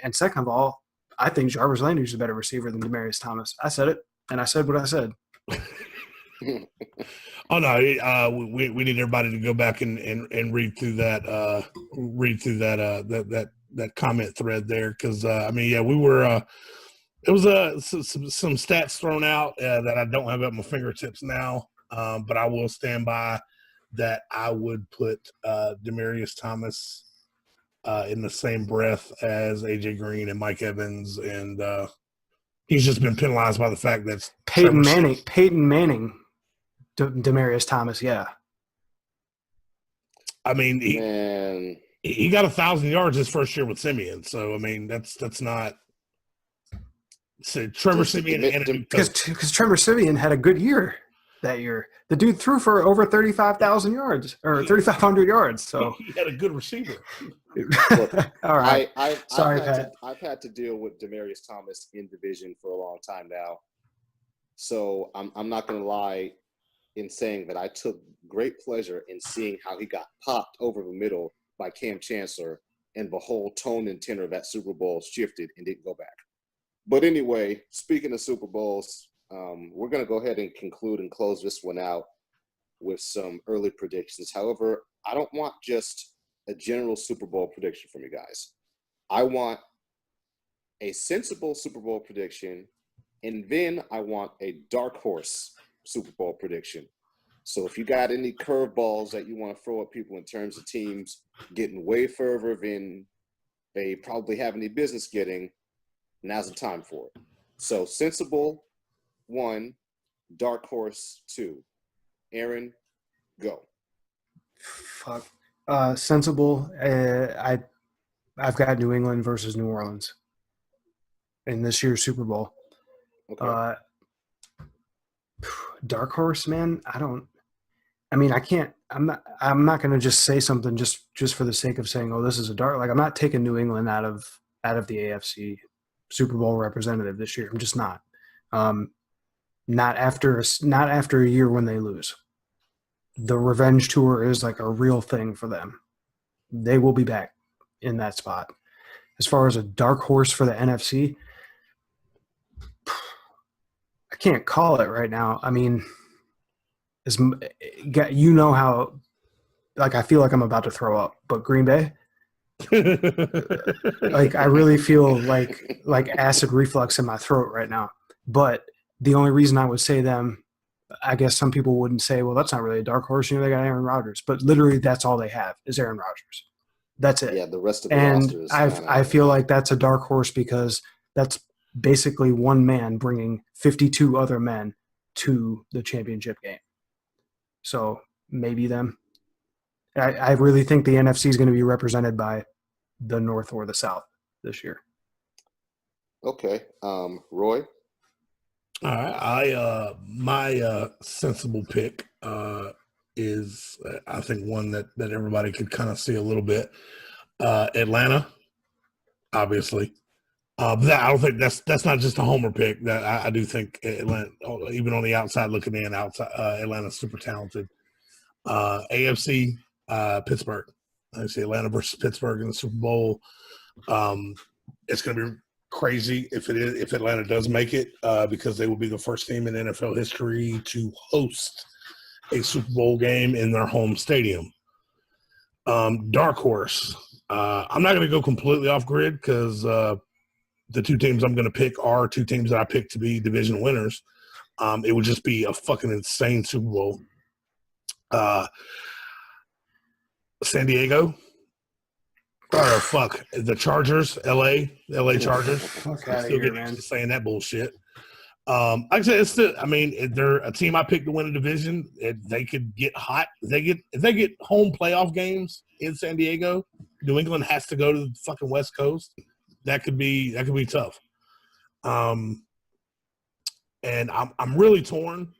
And second of all, I think Jarvis Landry is a better receiver than Demaryius Thomas. I said it, and I said what I said. Oh no, we need everybody to go back and read through that that comment thread there, because we were it was some stats thrown out that I don't have at my fingertips now, but I will stand by that. I would put Demaryius Thomas in the same breath as A.J. Green and Mike Evans, and he's just been penalized by the fact that Peyton Manning, Demaryius Thomas, yeah. I mean, he got 1,000 yards his first year with Simeon, so I mean that's not. So Trevor Simeon, because Trevor Simeon had a good year that year. The dude threw for over 35,000 yards or 3,500 yards. So he had a good receiver. Look, all right. I've had to deal with Demaryius Thomas in division for a long time now, so I'm not going to lie in saying that I took great pleasure in seeing how he got popped over the middle by Cam Chancellor, and the whole tone and tenor of that Super Bowl shifted and didn't go back. But anyway, speaking of Super Bowls, we're going to go ahead and conclude and close this one out with some early predictions. However, I don't want just a general Super Bowl prediction from you guys. I want a sensible Super Bowl prediction, and then I want a dark horse Super Bowl prediction. So if you got any curveballs that you want to throw at people in terms of teams getting way further than they probably have any business getting, now's the time for it. So sensible 1, dark horse 2. Aaron, go. Fuck. Sensible. I've got New England versus New Orleans in this year's Super Bowl. Okay. Dark horse, man. I can't. I'm not going to just say something just for the sake of saying, oh, this is a dark. Like, I'm not taking New England out of the AFC Super Bowl representative this year. I'm just not. Not after a year when they lose. The revenge tour is like a real thing for them. They will be back in that spot. As far as a dark horse for the NFC, I can't call it right now. I mean, how, like, I feel like I'm about to throw up, but Green Bay, like, I really feel like acid reflux in my throat right now. But the only reason I would say them, I guess some people wouldn't say, well, that's not really a dark horse. They got Aaron Rodgers, but literally that's all they have is Aaron Rodgers. That's it. Yeah, the rest of the roster is I feel like that's a dark horse because that's basically one man bringing 52 other men to the championship game. So maybe them. I really think the NFC is going to be represented by the North or the South this year. Okay. Roy? All right. My sensible pick is, I think, one that everybody could kind of see a little bit. Atlanta, obviously. But I don't think that's not just a homer pick. That I do think Atlanta, even on the outside looking in, Atlanta's super talented. AFC, Pittsburgh. I see Atlanta versus Pittsburgh in the Super Bowl. It's going to be crazy if Atlanta does make it, because they will be the first team in NFL history to host a Super Bowl game in their home stadium. Dark horse. I'm not going to go completely off grid because the two teams I'm going to pick are two teams that I picked to be division winners. It would just be a fucking insane Super Bowl. San Diego. Or fuck the Chargers, LA Chargers. Fuck I'm outta still here, getting used man. to saying that bullshit. Like I said, it's still. I mean, they're a team I picked to win a division. They could get hot. If they get home playoff games in San Diego, New England has to go to the fucking West Coast. That could be tough. And I'm really torn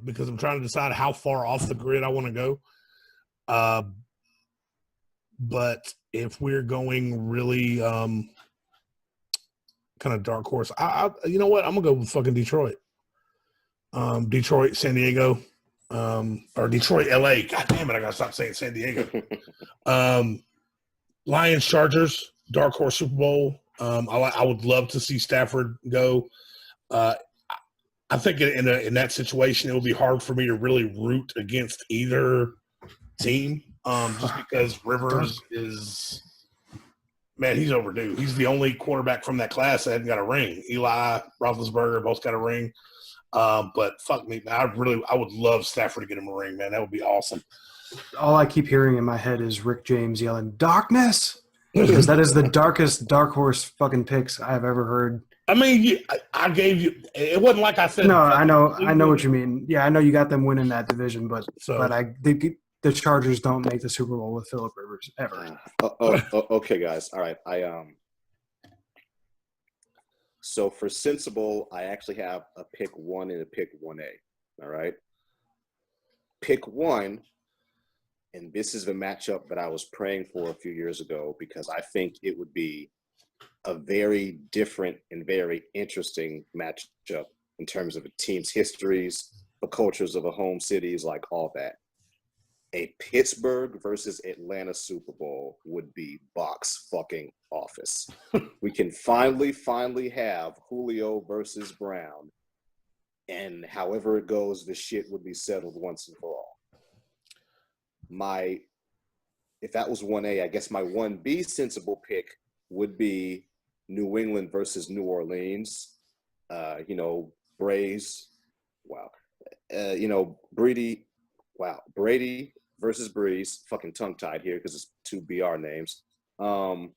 because I'm trying to decide how far off the grid I want to go. But if we're going really kind of dark horse, you know what? I'm gonna go with fucking Detroit. Detroit, San Diego, or Detroit, LA. God damn it! I gotta stop saying San Diego. Lions, Chargers, dark horse Super Bowl. I would love to see Stafford go. I think in that situation, it would be hard for me to really root against either team. Just because Rivers is, man, he's overdue. He's the only quarterback from that class that hasn't got a ring. Eli, Roethlisberger both got a ring. But fuck me, man, I would love Stafford to get him a ring, man. That would be awesome. All I keep hearing in my head is Rick James yelling, "Darkness!" Because that is the darkest dark horse fucking picks I have ever heard. I mean, I gave you. It wasn't like I said. No, I know what you mean. Yeah, I know you got them winning that division, but the Chargers don't make the Super Bowl with Phillip Rivers ever. Okay, guys. All right. So for sensible, I actually have a pick 1 and a pick 1A. All right. Pick 1, and this is the matchup that I was praying for a few years ago because I think it would be a very different and very interesting matchup in terms of the team's histories, the cultures of the home cities, like all that. A Pittsburgh versus Atlanta Super Bowl would be box fucking office. We can finally have Julio versus Brown, and however it goes, the shit would be settled once and for all. If that was 1A, I guess my 1B sensible pick would be New England versus New Orleans. Braves. Wow. Brady versus Breeze. Fucking tongue-tied here because it's 2 BR names. A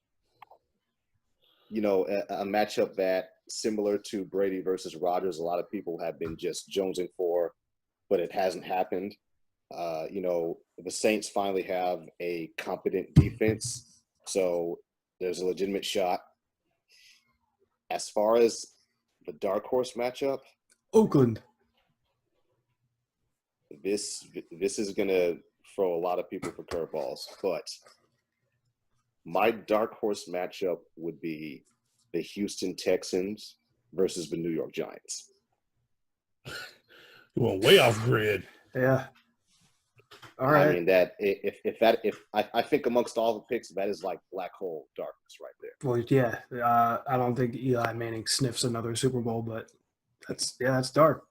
matchup that similar to Brady versus Rodgers, a lot of people have been just jonesing for, but it hasn't happened. The Saints finally have a competent defense, so there's a legitimate shot. As far as the dark horse matchup, Oakland. This is gonna throw a lot of people for curveballs, but my dark horse matchup would be the Houston Texans versus the New York Giants. You went way off grid. Yeah. All right. I mean I think amongst all the picks, that is like black hole darkness right there. Well, yeah. I don't think Eli Manning sniffs another Super Bowl, but that's dark.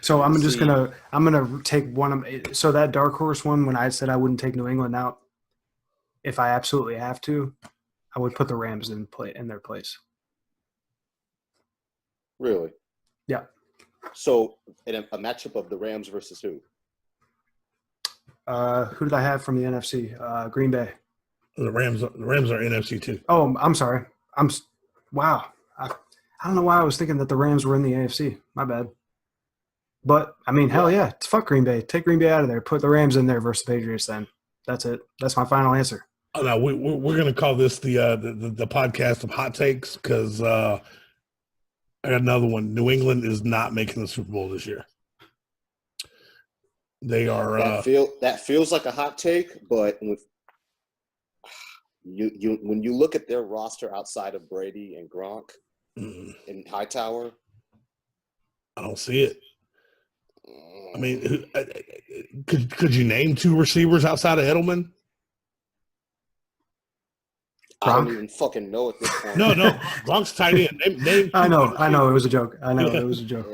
So I'm gonna take one of so that dark horse one. When I said I wouldn't take New England out, if I absolutely have to, I would put the Rams in their place. Really? Yeah. So in a matchup of the Rams versus who? Who did I have from the NFC? Green Bay. The Rams are NFC too. Oh, I'm sorry. Wow. I don't know why I was thinking that the Rams were in the AFC. My bad. But, I mean, hell yeah. Fuck Green Bay. Take Green Bay out of there. Put the Rams in there versus the Patriots then. That's it. That's my final answer. Oh, no, we're going to call this the podcast of hot takes because I got another one. New England is not making the Super Bowl this year. They are that feels like a hot take, but when you look at their roster outside of Brady and Gronk and Hightower, I don't see it. I mean, could you name 2 receivers outside of Edelman? I don't even fucking know at this point. No, Gronk's tight end. Name I know. It was a joke. I know it was a joke.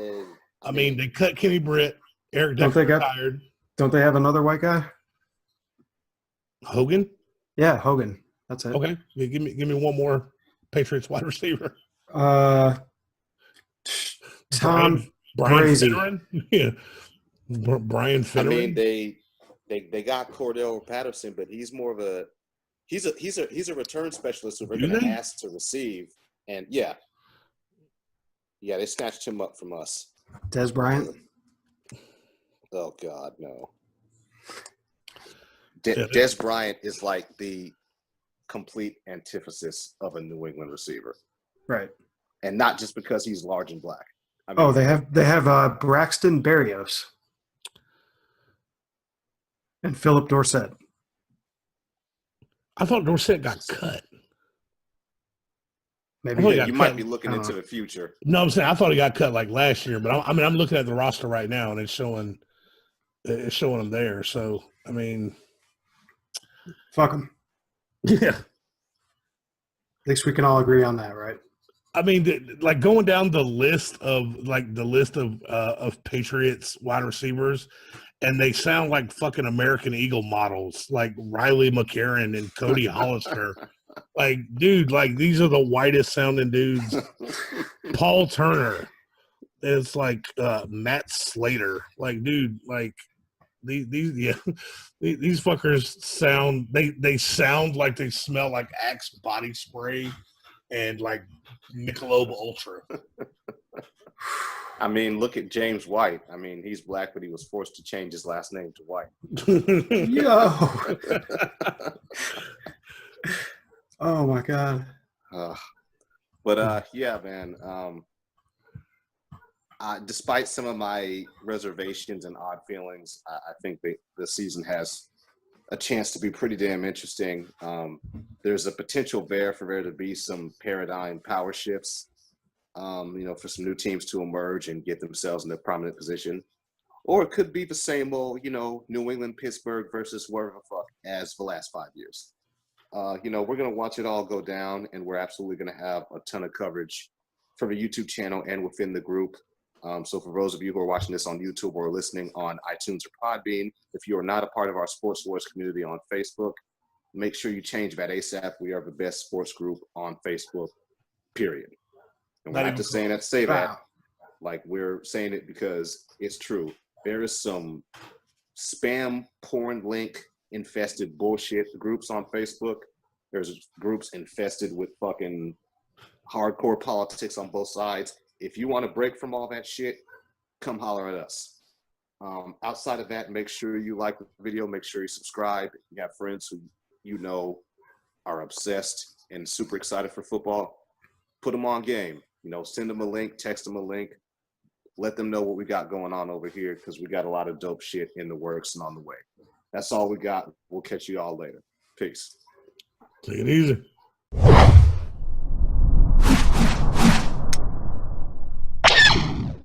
I mean, they cut Kenny Britt. Eric Don't they Decker got- retired. Don't they have another white guy? Hogan. Yeah, Hogan. That's it. Okay, yeah, give me one more Patriots wide receiver. Tom Brian Brazy. Finneran. Yeah, Brian I Finneran. mean, they got Cordell Patterson, but he's more of a he's a return specialist who they're Do going to they? ask to receive. And yeah, they snatched him up from us. Des Bryant. Oh God, no. Yeah. Des Bryant is like the complete antithesis of a New England receiver, Right. and not just because he's large and black. I mean, Oh, they have Braxton Berrios and Philip Dorsett. I thought Dorsett got cut. Maybe Oh, yeah. you might be looking into the future. No, I'm saying I thought he got cut like last year, but I'm looking at the roster right now and it's showing him there. So I mean, fuck them. yeah. At least we can all agree on that, right? I mean, like going down the list of Patriots wide receivers, and they sound like fucking American Eagle models, like Riley McCarron and Cody Hollister. Like, dude, like these are the whitest sounding dudes. Paul Turner. It's like Matt Slater. Like, dude, like these fuckers sound they sound like they smell like Axe body spray and like Michelob Ultra. I mean, look at James White. I mean, he's black, but he was forced to change his last name to White. Yo. Oh my God. Yeah, man. Despite some of my reservations and odd feelings, I think the season has a chance to be pretty damn interesting. There's a potential there for there to be some paradigm power shifts, for some new teams to emerge and get themselves in a prominent position. Or it could be the same old, New England, Pittsburgh versus wherever the fuck as the last 5 years. We're going to watch it all go down, and we're absolutely going to have a ton of coverage from the YouTube channel and within the group. So for those of you who are watching this on YouTube or listening on iTunes or Podbean, if you are not a part of our Sports Wars community on Facebook, make sure you change that ASAP. We are the best sports group on Facebook, period. And we're not just saying that to say that. Like, we're saying it because it's true. There is some spam porn link infested bullshit groups on Facebook. There's groups infested with fucking hardcore politics on both sides. If you want to break from all that shit, come holler at us. Outside of that, make sure you like the video. Make sure you subscribe. You have friends who are obsessed and super excited for football. Put them on game. Send them a link, text them a link. Let them know what we got going on over here, because we got a lot of dope shit in the works and on the way. That's all we got. We'll catch you all later. Peace. Take it easy.